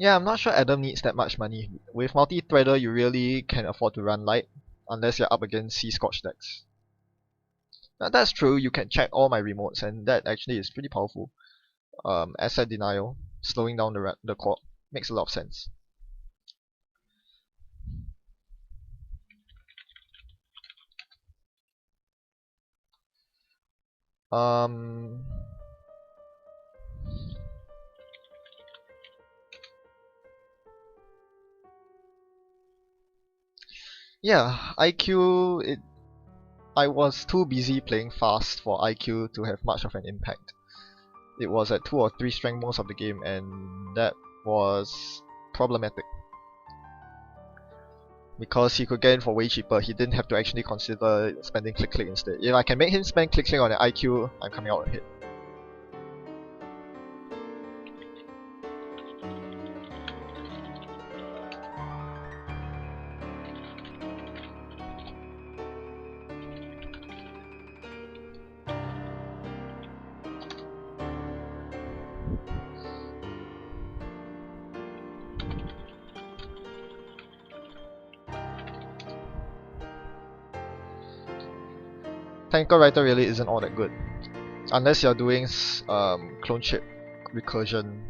Yeah, I'm not sure Adam needs that much money. With multi-threader, you really can afford to run light, unless you're up against Sea Scorch decks. Now, that's true, you can check all my remotes, and that actually is pretty powerful. Asset denial, slowing down the clock, makes a lot of sense. Um, yeah, IQ, I was too busy playing fast for IQ to have much of an impact. It was at 2 or 3 strength most of the game, and that was problematic. Because he could get in for way cheaper, he didn't have to actually consider spending click click instead. If I can make him spend click click on the IQ, I'm coming out ahead. Technical Writer really isn't all that good. Unless you're doing clone chip recursion.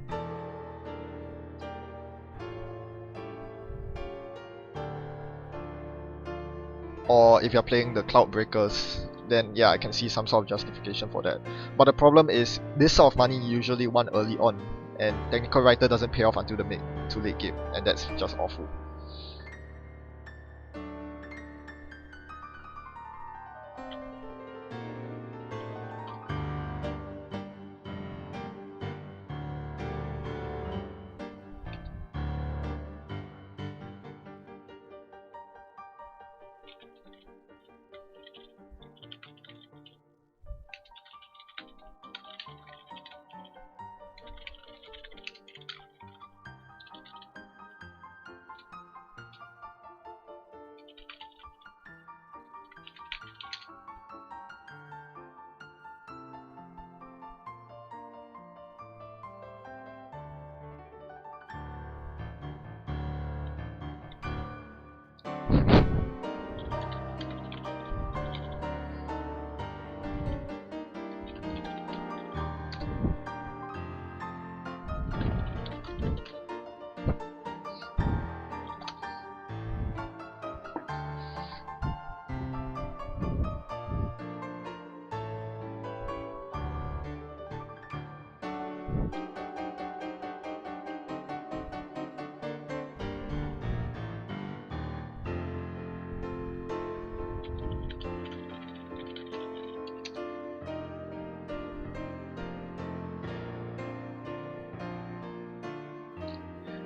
Or if you're playing the Cloud Breakers, then yeah, I can see some sort of justification for that. But the problem is, this sort of money you usually want early on, and Technical Writer doesn't pay off until the mid to late game, and that's just awful.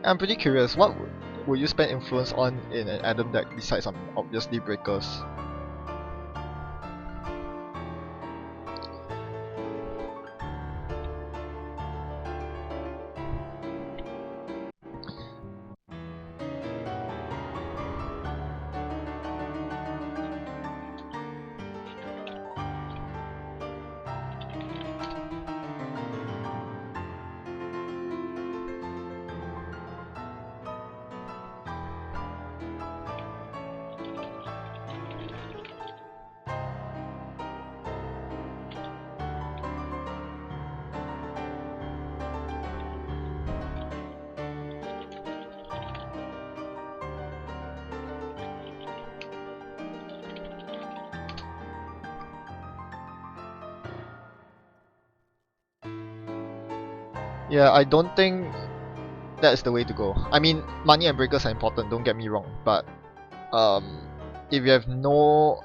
I'm pretty curious, what would you spend influence on in an Adam deck besides some obviously breakers? Yeah, I don't think that's the way to go. I mean, money and breakers are important, don't get me wrong, but um, if you have no,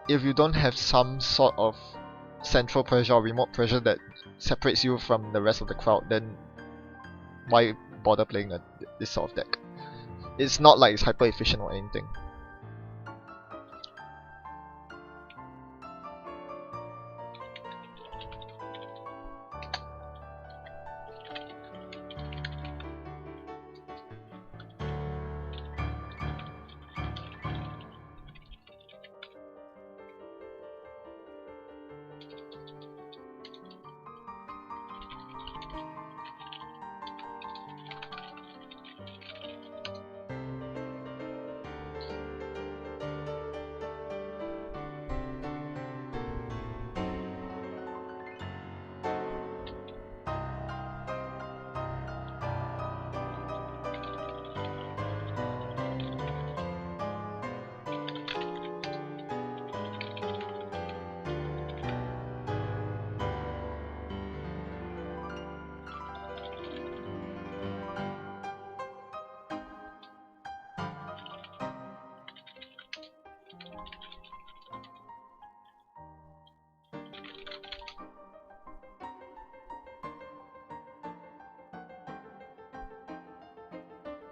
if you don't have some sort of central pressure or remote pressure that separates you from the rest of the crowd, then why bother playing this sort of deck? It's not like it's hyper efficient or anything.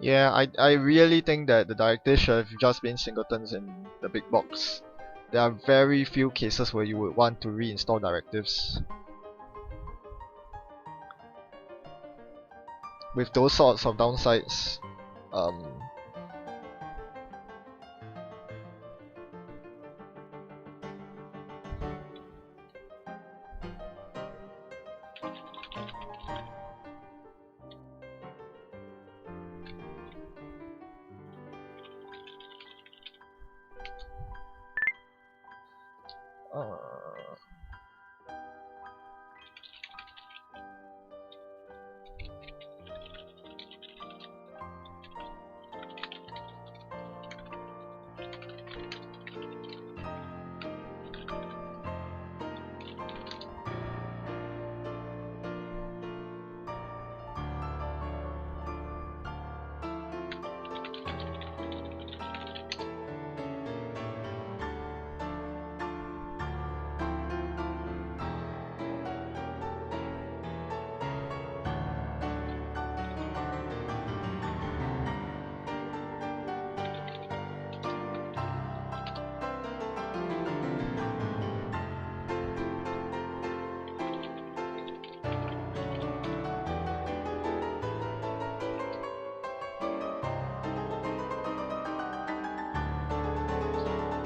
Yeah, I really think that the directives should have just been singletons in the big box. There are very few cases where you would want to reinstall directives. With those sorts of downsides, um, uh,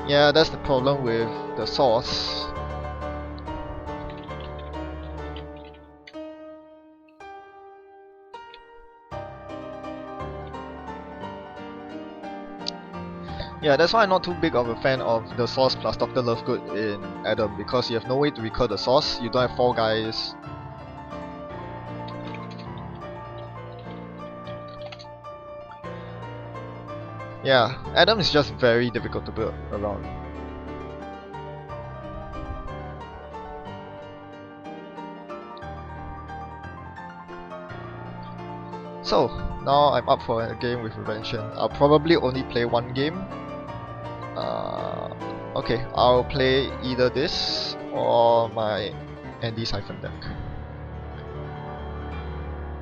yeah, that's the problem with the source. Yeah, that's why I'm not too big of a fan of the source plus Dr. Lovegood in Adam, because you have no way to recur the source, you don't have 4 guys. Yeah, Adam is just very difficult to build around. So, now I'm up for a game with Revention. I'll probably only play one game. Okay, I'll play either this or my Andy Siphon deck.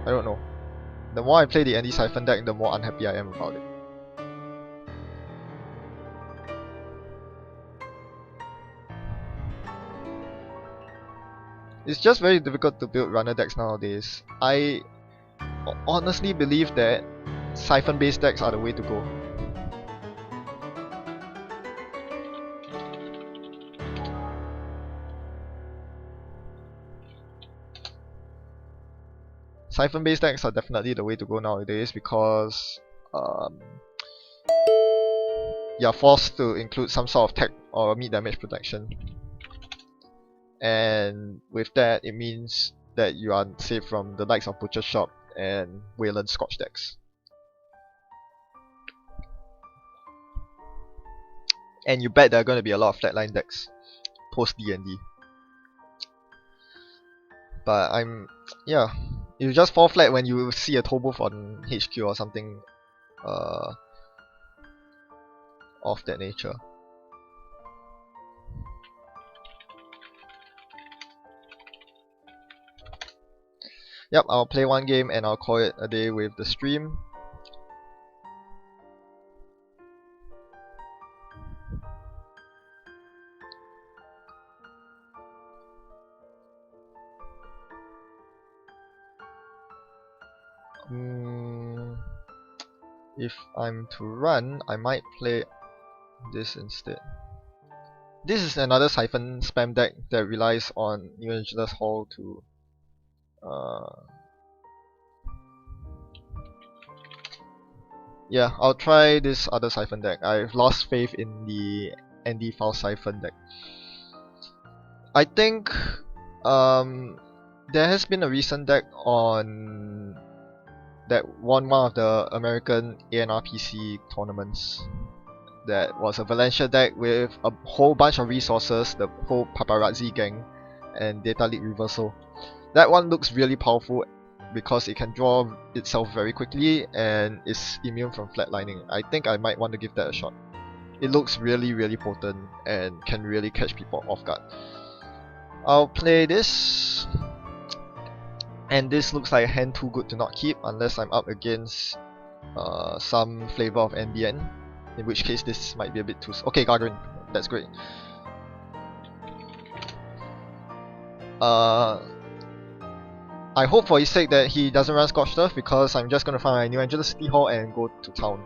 I don't know. The more I play the Andy Siphon deck, the more unhappy I am about it. It's just very difficult to build runner decks nowadays. I honestly believe that Siphon based decks are the way to go. Siphon based decks are definitely the way to go nowadays because you're forced to include some sort of tech or meat damage protection. And with that, it means that you are safe from the likes of Butcher Shop and Wayland Scotch decks. And you bet there are going to be a lot of flatline decks post D&D. But yeah, you just fall flat when you see a Tobooth on HQ or something of that nature. Yep, I'll play one game and I'll call it a day with the stream. If I'm to run, I might play this instead. This is another Siphon spam deck that relies on New Angeles Hall to yeah, I'll try this other Siphon deck. I've lost faith in the Andy Foul Siphon deck. I think there has been a recent deck on that won one of the American ANRPC tournaments. That was a Valencia deck with a whole bunch of resources, the whole Paparazzi gang, and Data Leak Reversal. That one looks really powerful because it can draw itself very quickly and is immune from flatlining. I think I might want to give that a shot. It looks really potent and can really catch people off guard. I'll play this, and this looks like a hand too good to not keep unless I'm up against some flavor of NBN, in which case this might be a bit too... Okay, Gargarin, that's great. I hope for his sake that he doesn't run Scorched Earth, because I'm just gonna find my New Angeles City Hall and go to town.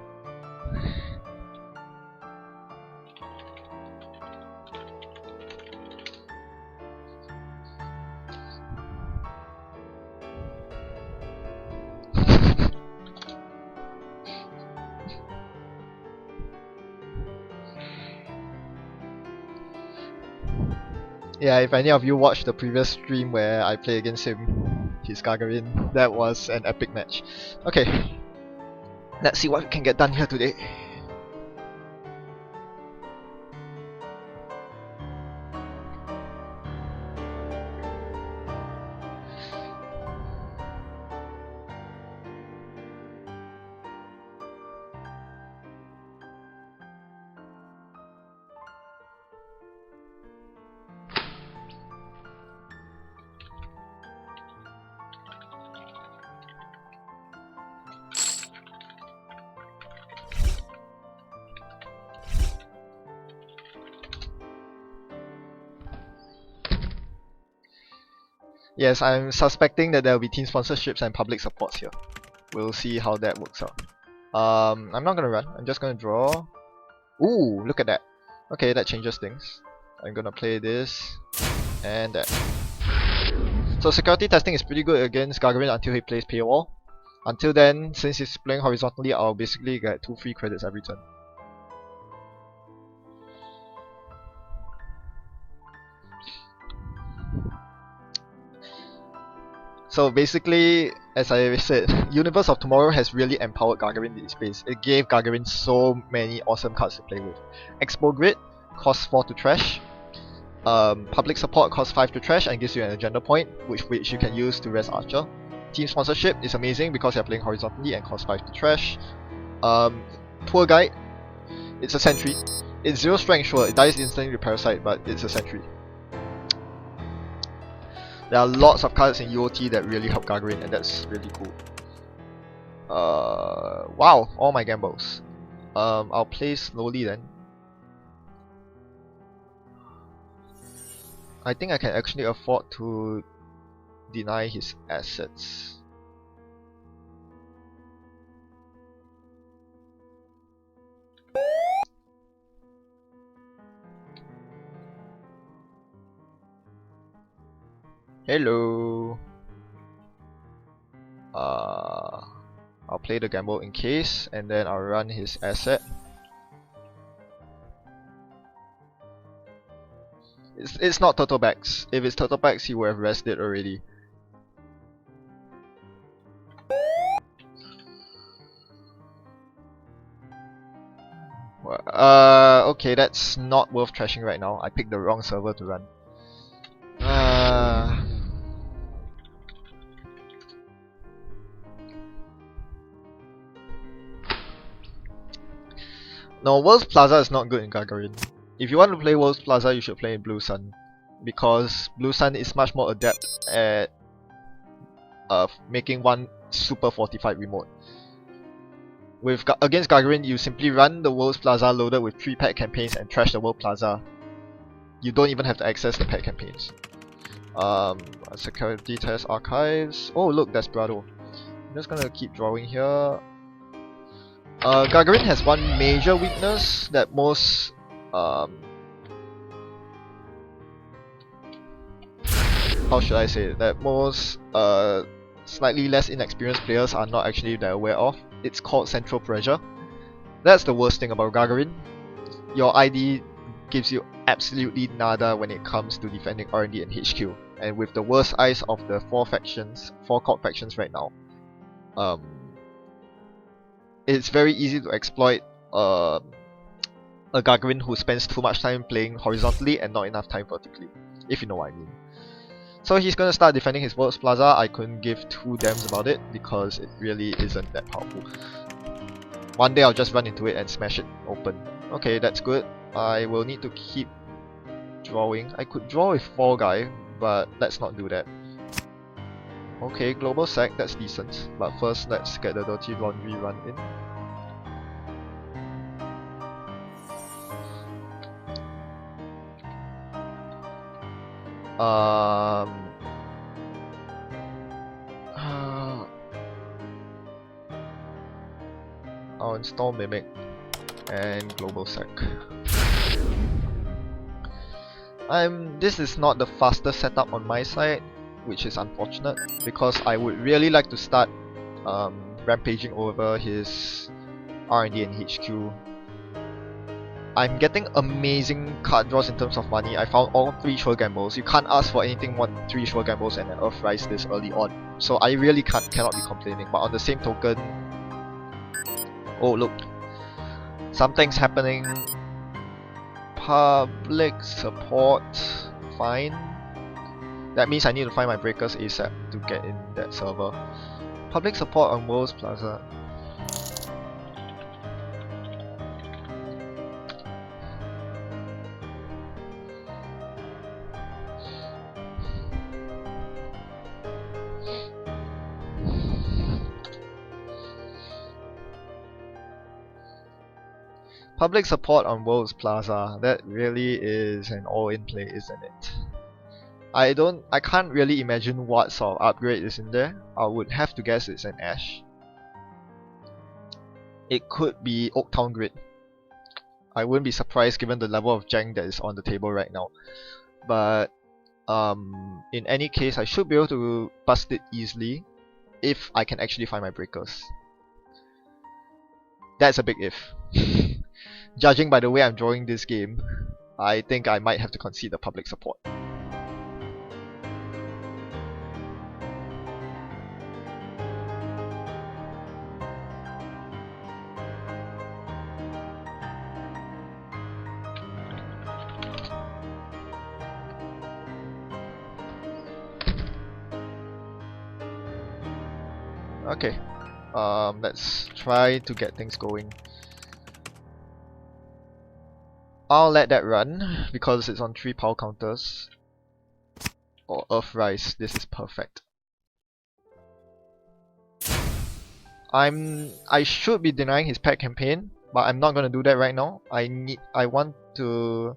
Yeah, if any of you watched the previous stream where I play against him, his Gargarin, that was an epic match. Okay, let's see what we can get done here today. Yes, I'm suspecting that there will be team sponsorships and public supports here. We'll see how that works out. I'm not gonna run, I'm just gonna draw. Ooh, look at that. Okay, that changes things. I'm gonna play this and that. So security testing is pretty good against Gargarin until he plays paywall. Until then, since he's playing horizontally, I'll basically get 2 free credits every turn. So basically, as I said, Universe of Tomorrow has really empowered Gargarin in this space. It gave Gargarin so many awesome cards to play with. Expo Grid costs 4 to trash. Public Support costs 5 to trash and gives you an agenda point, which you can use to res Archer. Team Sponsorship is amazing because you're playing horizontally and costs 5 to trash. Tour Guide, it's a sentry. It's 0 strength, sure, it dies instantly to Parasite, but it's a sentry. There are lots of cards in UOT that really help Gargarin, and that's really cool. Wow, all my gambles. I'll play slowly then. I think I can actually afford to deny his assets. Hello. I'll play the gamble in case, and then I'll run his asset. It's not turtle backs. If it's turtle backs, he would have rested already. Okay, that's not worth trashing right now. I picked the wrong server to run. No, World's Plaza is not good in Gargarin. If you want to play World's Plaza, you should play Blue Sun, because Blue Sun is much more adept at making one super fortified remote. Against Gargarin, you simply run the World's Plaza loaded with 3 pet campaigns and trash the World Plaza. You don't even have to access the pet campaigns. Security test archives. Oh look, that's Brado. I'm just gonna keep drawing here. Gargarin has one major weakness that most how should I say it? That most slightly less inexperienced players are not actually that aware of. It's called central pressure. That's the worst thing about Gargarin. Your ID gives you absolutely nada when it comes to defending R&D and HQ. And with the worst eyes of the 4 core factions right now, it's very easy to exploit a Gargarin who spends too much time playing horizontally and not enough time vertically, if you know what I mean. So he's gonna start defending his World's Plaza. I couldn't give 2 damns about it because it really isn't that powerful. One day I'll just run into it and smash it open. Okay, that's good. I will need to keep drawing. I could draw with Fall Guy, but let's not do that. Okay, global sec, that's decent. But first, let's get the dirty laundry run in. I'll install Mimic and global sec. This is not the fastest setup on my side, which is unfortunate because I would really like to start rampaging over his R&D and HQ. I'm getting amazing card draws in terms of money. I found all 3 Sure Gambles. You can't ask for anything more than 3 Sure Gambles and an Earthrise this early on. So I really cannot be complaining. But on the same token, oh look, something's happening. Public support, fine. That means I need to find my breakers ASAP to get in that server. Public support on Worlds Plaza. Public support on Worlds Plaza, that really is an all-in play, isn't it? I can't really imagine what sort of upgrade is in there. I would have to guess it's an Ash. It could be Oaktown Grid. I wouldn't be surprised given the level of jank that is on the table right now. But in any case, I should be able to bust it easily if I can actually find my breakers. That's a big if. Judging by the way I'm drawing this game, I think I might have to concede the public support. Okay, let's try to get things going. I'll let that run because it's on 3 power counters. Or Earthrise, this is perfect. I should be denying his pet campaign, but I'm not gonna do that right now. I want to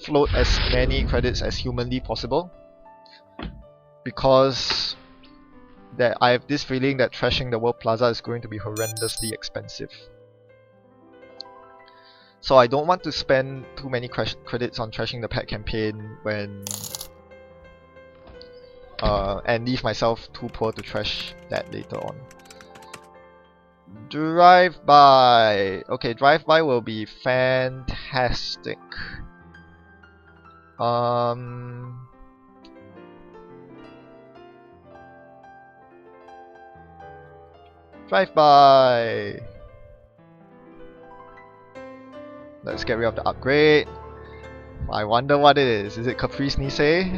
float as many credits as humanly possible because I have this feeling that trashing the World Plaza is going to be horrendously expensive. So I don't want to spend too many credits on trashing the pet campaign when and leave myself too poor to trash that later on. Drive-by. Okay, drive-by will be fantastic. Drive-by. Let's get rid of the upgrade. I wonder what it is. Is it Caprice Nisei?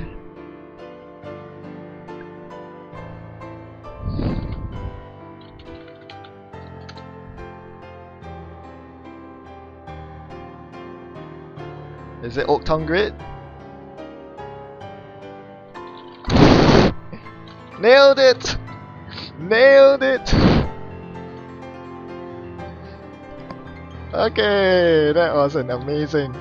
Is it Oaktown Grid? Nailed it! Nailed it! Okay, that was an amazing.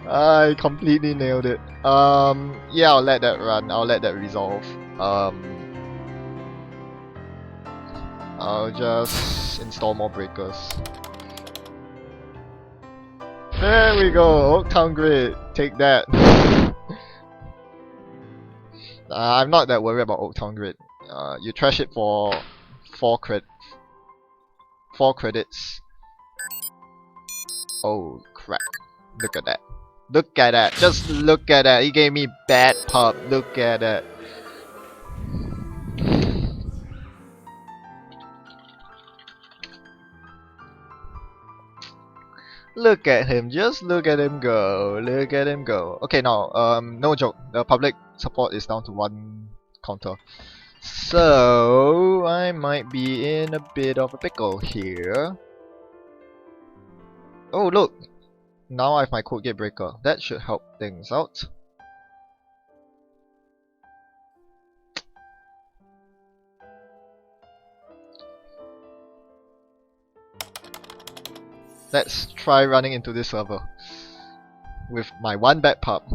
I completely nailed it. Yeah, I'll let that run. I'll let that resolve. I'll just install more breakers. There we go, Oaktown Grid. Take that. I'm not that worried about Oaktown Grid. You trash it for 4 credits. Oh crap! Look at that! Look at that! Just look at that! He gave me bad pub. Look at that! Look at him! Just look at him go! Look at him go! Okay, now no joke. The public support is down to 1 counter. So I might be in a bit of a pickle here. Oh look! Now I have my code gate breaker. That should help things out. Let's try running into this server with my one bad pup.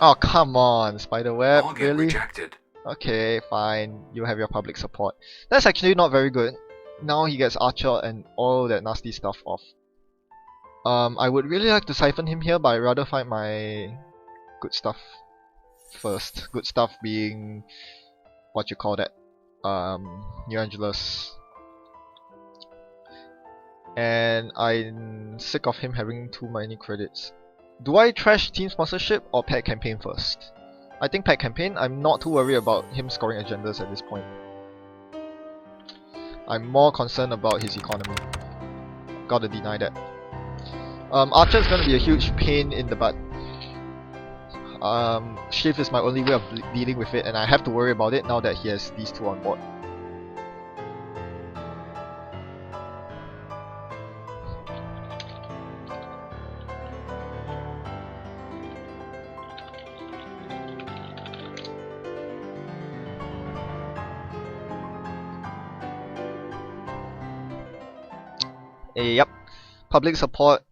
Oh come on, spiderweb, Login really? rejected. Okay, fine. You have your public support. That's actually not very good. Now he gets Archer and all that nasty stuff off. I would really like to siphon him here, but I'd rather find my good stuff first. Good stuff being what you call that? New Angeles. And I'm sick of him having too many credits. Do I trash team sponsorship or pet campaign first? I think pet campaign. I'm not too worried about him scoring agendas at this point. I'm more concerned about his economy. Gotta deny that. Archer's gonna be a huge pain in the butt. Shift is my only way of dealing with it, and I have to worry about it now that he has these two on board. Yep. Public support,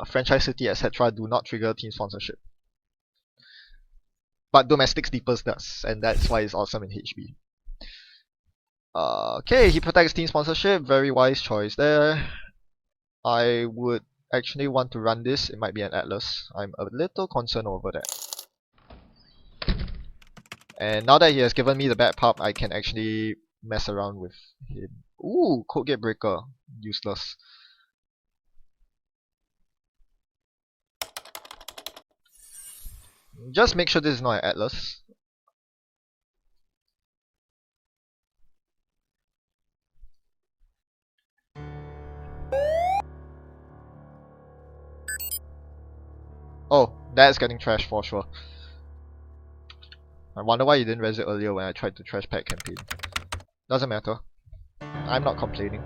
franchise city, etc. do not trigger team sponsorship. But domestic steeples does, and that's why it's awesome in HB. Okay, he protects team sponsorship, very wise choice there. I would actually want to run this, it might be an Atlas. I'm a little concerned over that. And now that he has given me the bad pup, I can actually mess around with him. Ooh, Code Gate Breaker, useless. Just make sure this is not an Atlas. Oh, that's getting trashed for sure. I wonder why you didn't res it earlier when I tried to trash pack campaign. Doesn't matter. I'm not complaining.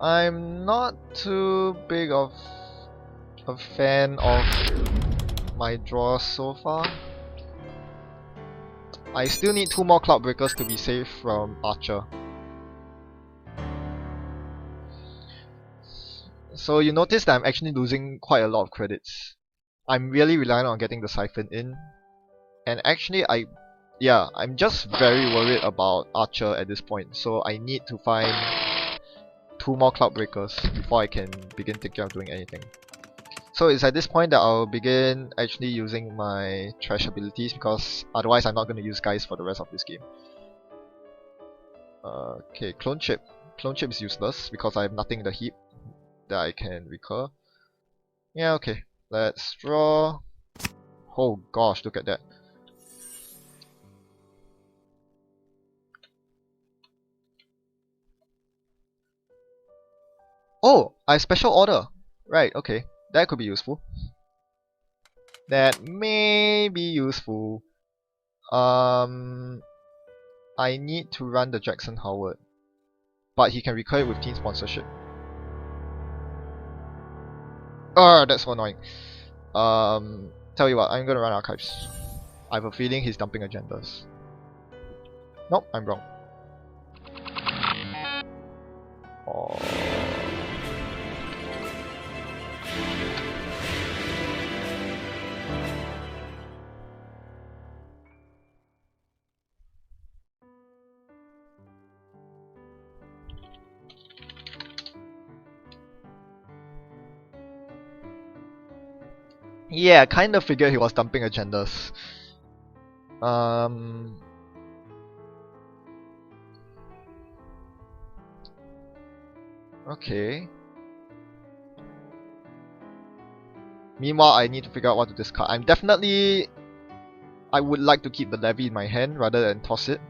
I'm not too big of a fan of my draws so far. I still need 2 more Cloud Breakers to be safe from Archer. So you notice that I'm actually losing quite a lot of credits. I'm really relying on getting the Siphon in. And actually I'm just very worried about Archer at this point. So I need to find 2 more Cloud Breakers before I can begin thinking of doing anything. So it's at this point that I'll begin actually using my trash abilities, because otherwise I'm not going to use guys for the rest of this game. Okay, Clone Chip. Clone Chip is useless because I have nothing in the heap that I can recur. Yeah, okay. Let's draw. Oh gosh, look at that. Oh, I special order. Right, okay. That could be useful. That may be useful. I need to run the Jackson Howard. But he can recur it with team sponsorship. That's so annoying. Tell you what, I'm gonna run archives. I have a feeling he's dumping agendas. Nope, I'm wrong. Oh. Yeah, kind of figured he was dumping agendas. Okay. Meanwhile, I need to figure out what to discard. I would like to keep the levy in my hand rather than toss it.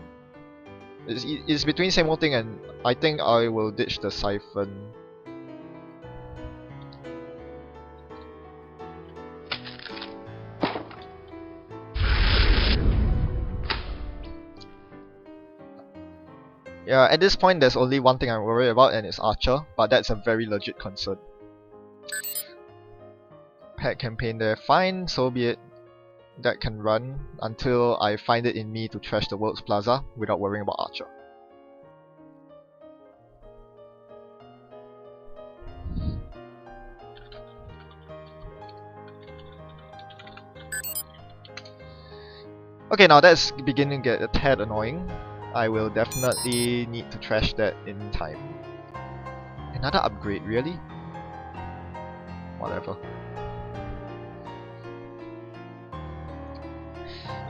It's between same old thing, and I think I will ditch the Siphon. Yeah, at this point there's only one thing I'm worried about, and it's Archer, but that's a very legit concern. pet campaign there. Fine, so be it. That can run until I find it in me to trash the World's Plaza without worrying about Archer. Okay, now that's beginning to get a tad annoying. I will definitely need to trash that in time. Another upgrade, really? Whatever.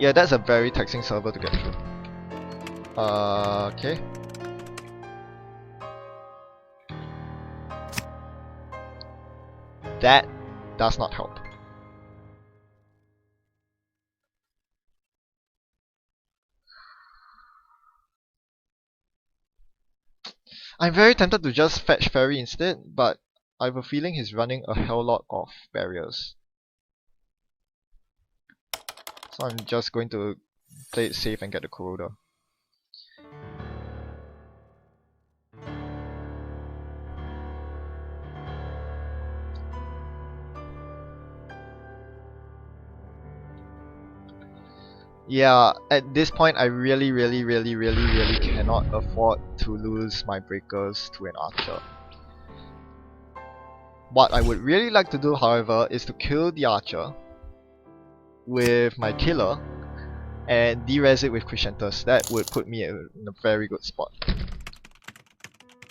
Yeah, that's a very taxing server to get through. Okay. That does not help. I'm very tempted to just fetch Fairy instead, but I have a feeling he's running a hell lot of barriers. So I'm just going to play it safe and get the Corroder. Yeah, at this point I really cannot afford to lose my breakers to an archer. What I would really like to do, however, is to kill the archer with my killer and de-res it with Crescentus. That would put me in a very good spot.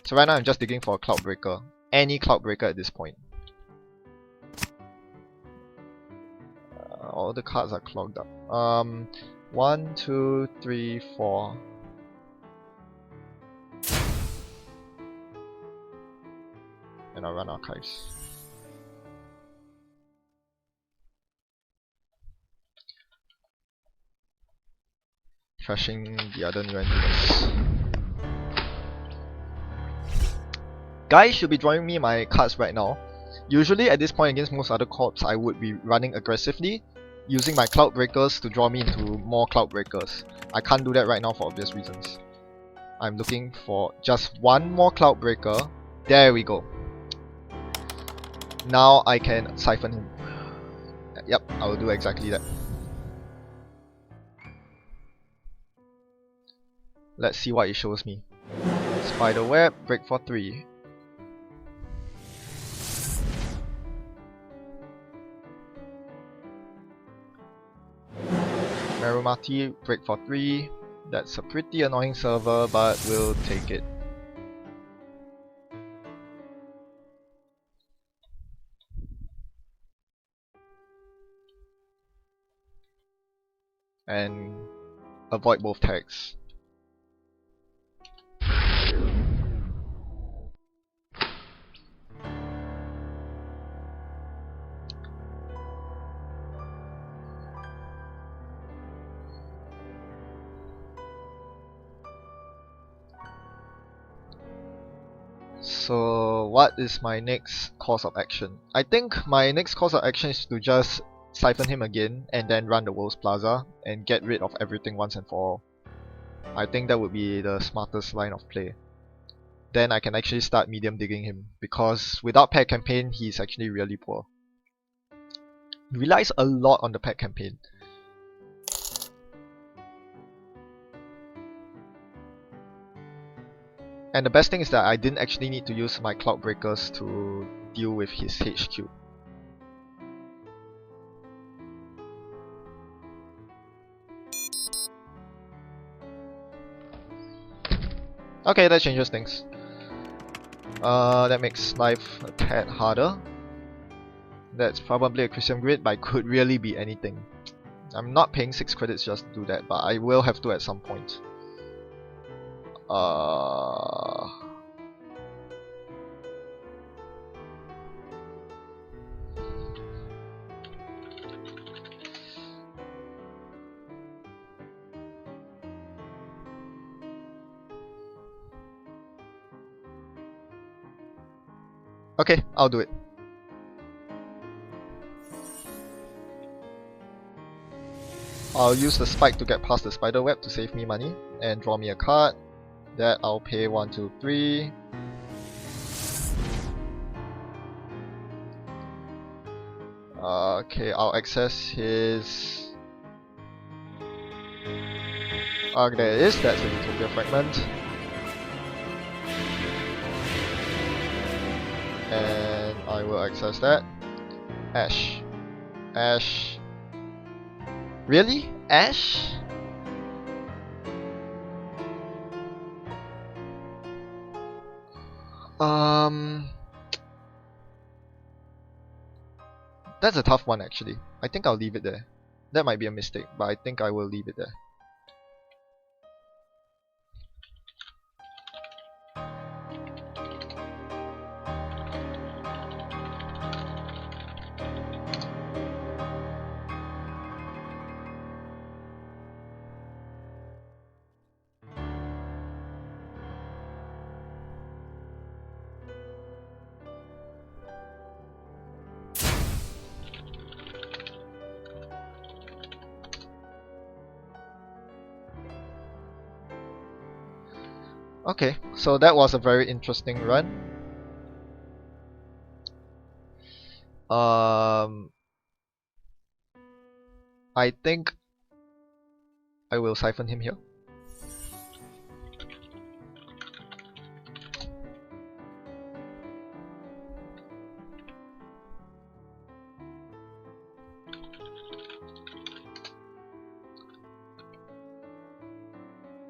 So right now I'm just digging for a Cloud Breaker. Any Cloud Breaker at this point. All the cards are clogged up. 1, 2, 3, 4. And I'll run Archives. Trashing the other new entities. Guys should be drawing me my cards right now. Usually at this point against most other corps, I would be running aggressively, using my Cloud Breakers to draw me into more Cloud Breakers. I can't do that right now for obvious reasons. I'm looking for just one more Cloud Breaker. There we go. Now I can siphon him. Yep, I will do exactly that. Let's see what it shows me. Spiderweb, break for 3. Merumati, break for 3. That's a pretty annoying server, but we'll take it. And avoid both tags. So what is my next course of action? I think my next course of action is to just siphon him again and then run the World's Plaza and get rid of everything once and for all. I think that would be the smartest line of play. Then I can actually start medium digging him, because without pet campaign he's actually really poor. He relies a lot on the pet campaign. And the best thing is that I didn't actually need to use my Cloud Breakers to deal with his HQ. Okay, that changes things. That makes life a tad harder. That's probably a Christian grid, but it could really be anything. I'm not paying 6 credits just to do that, but I will have to at some point. Okay, I'll do it. I'll use the spike to get past the spider web to save me money and draw me a card. That I'll pay 1, 2, 3. Okay, I'll access his... there it is, that's a Utopia fragment. And I will access that. Ash. Ash. Really? Ash? That's a tough one actually. I think I'll leave it there. That might be a mistake, but I think I will leave it there. Okay, so that was a very interesting run. I think I will siphon him here.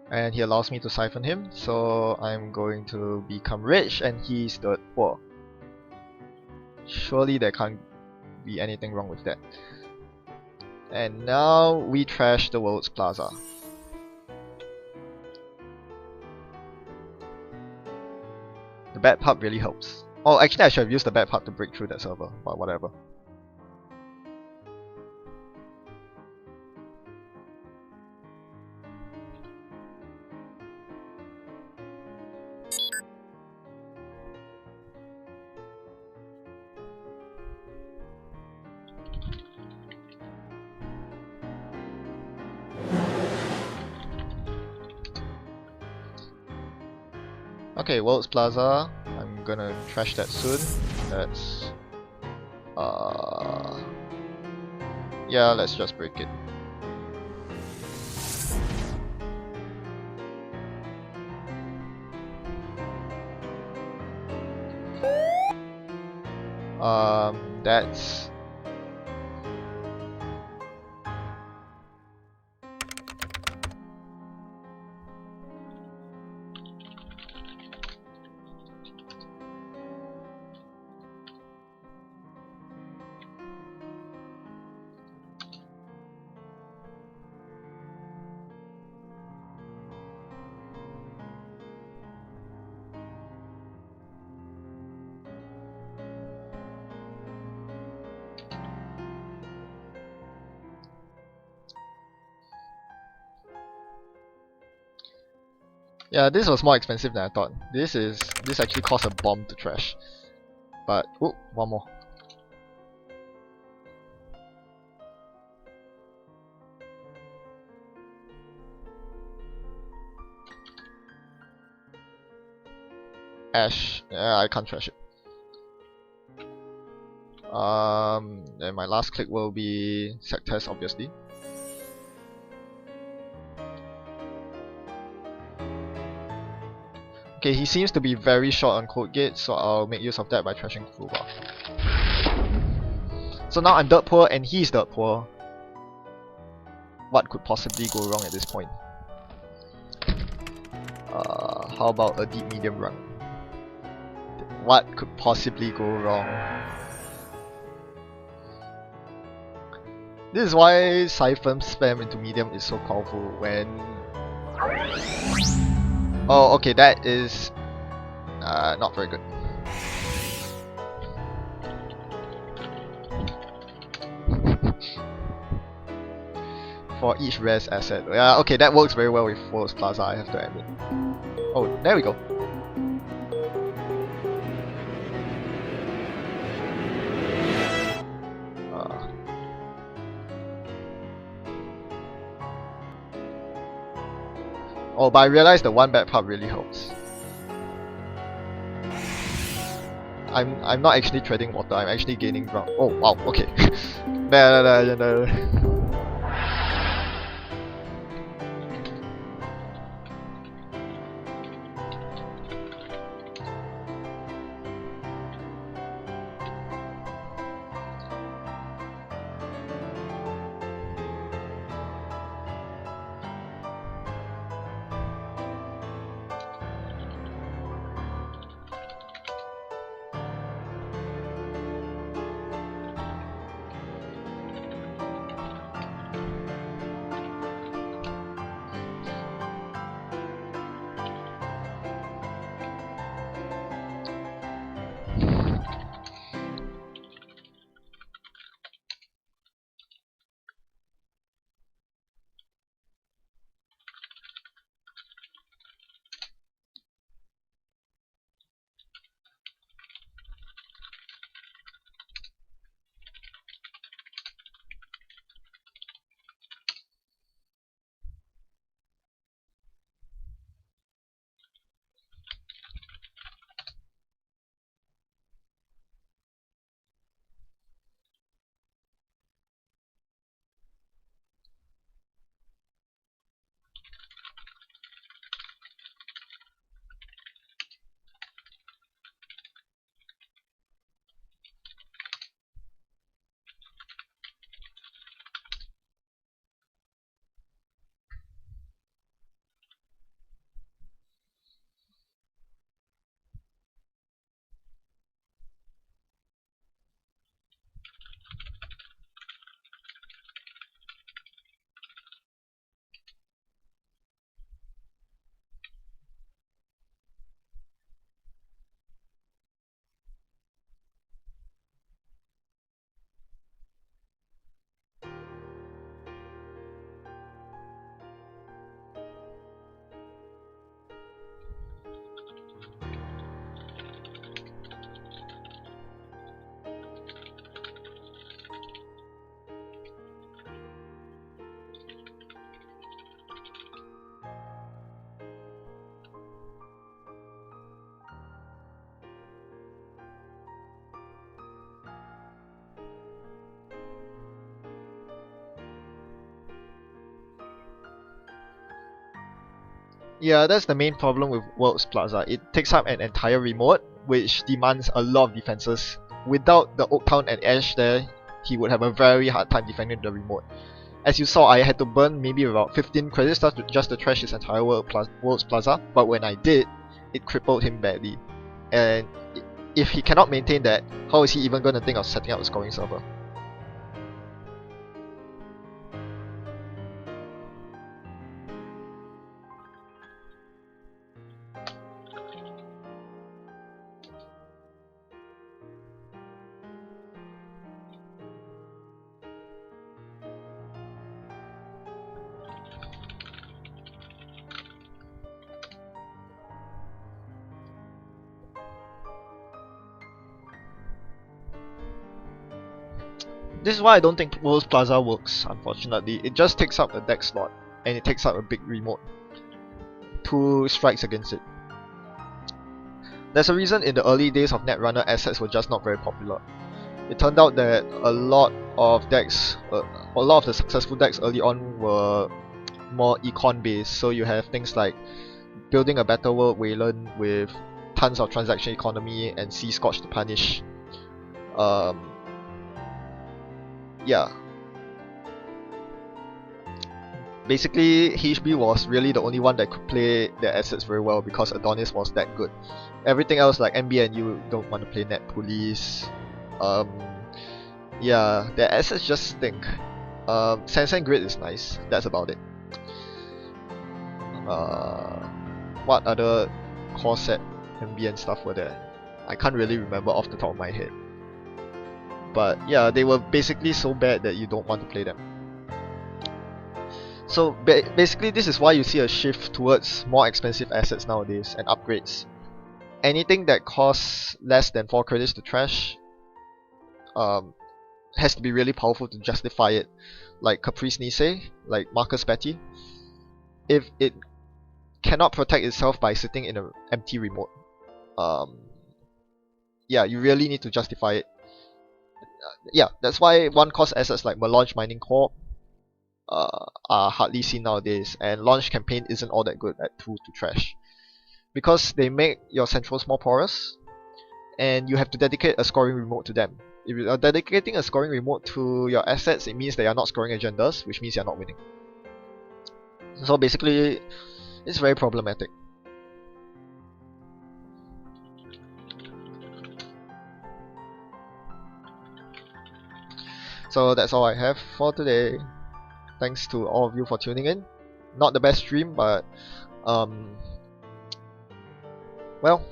And he allows me to siphon him, so I'm going to become rich and he's dirt poor. Surely there can't be anything wrong with that. And now we trash the world's plaza. The bad pub really helps. Oh, actually I should have used the bad pub to break through that server, but whatever. Okay, World's Plaza. I'm gonna trash that soon. That's... yeah, let's just break it. That's... yeah, this was more expensive than I thought. This actually cost a bomb to trash. But oh, one more. Ash. Yeah, I can't trash it. Then my last click will be Sectest, obviously. Okay, he seems to be very short on code gates, so I'll make use of that by trashing Fuba. So now I'm dirt poor and he's dirt poor. What could possibly go wrong at this point? How about a deep medium run? What could possibly go wrong? This is why siphon spam into medium is so powerful when... Oh, okay, that is not very good. For each res asset. Yeah, okay, that works very well with World's Plaza, I have to admit. Oh, there we go. Oh, but I realized the one bad pub really helps. I'm not actually treading water. I'm actually gaining ground. Oh wow. Okay. Nah, nah, nah, nah, nah. Yeah, that's the main problem with World's Plaza. It takes up an entire remote, which demands a lot of defenses. Without the Oaktown and Ash there, he would have a very hard time defending the remote. As you saw, I had to burn maybe about 15 credit stars just to trash his entire World's Plaza, but when I did, it crippled him badly. And if he cannot maintain that, how is he even going to think of setting up a scoring server? This is why I don't think World's Plaza works, unfortunately. It just takes up a deck slot, and it takes up a big remote. 2 strikes against it. There's a reason in the early days of Netrunner assets were just not very popular. It turned out that a lot of decks, a lot of the successful decks early on were more econ based, so you have things like building a Battle World Wayland with tons of transaction economy and Sea Scorch to punish. Yeah. Basically, HB was really the only one that could play their assets very well because Adonis was that good. Everything else like MB and you don't want to play Net Police. Yeah, their assets just stink. Sansan Grid is nice, that's about it. What other core set MB and stuff were there? I can't really remember off the top of my head. But yeah, they were basically so bad that you don't want to play them. So basically this is why you see a shift towards more expensive assets nowadays and upgrades. Anything that costs less than 4 credits to trash has to be really powerful to justify it. Like Caprice Nisei, like Marcus Betty. If it cannot protect itself by sitting in an empty remote, yeah, you really need to justify it. Yeah, that's why one cost assets like Melange Mining Corp are hardly seen nowadays, and Launch Campaign isn't all that good at tool to trash because they make your centrals more porous, and you have to dedicate a scoring remote to them. If you are dedicating a scoring remote to your assets, it means they are not scoring agendas, which means you are not winning. So basically, it's very problematic. So that's all I have for today. Thanks to all of you for tuning in. Not the best stream, but well,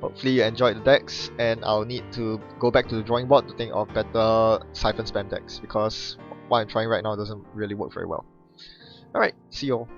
hopefully you enjoyed the decks, and I'll need to go back to the drawing board to think of better siphon spam decks because what I'm trying right now doesn't really work very well. Alright, see you all.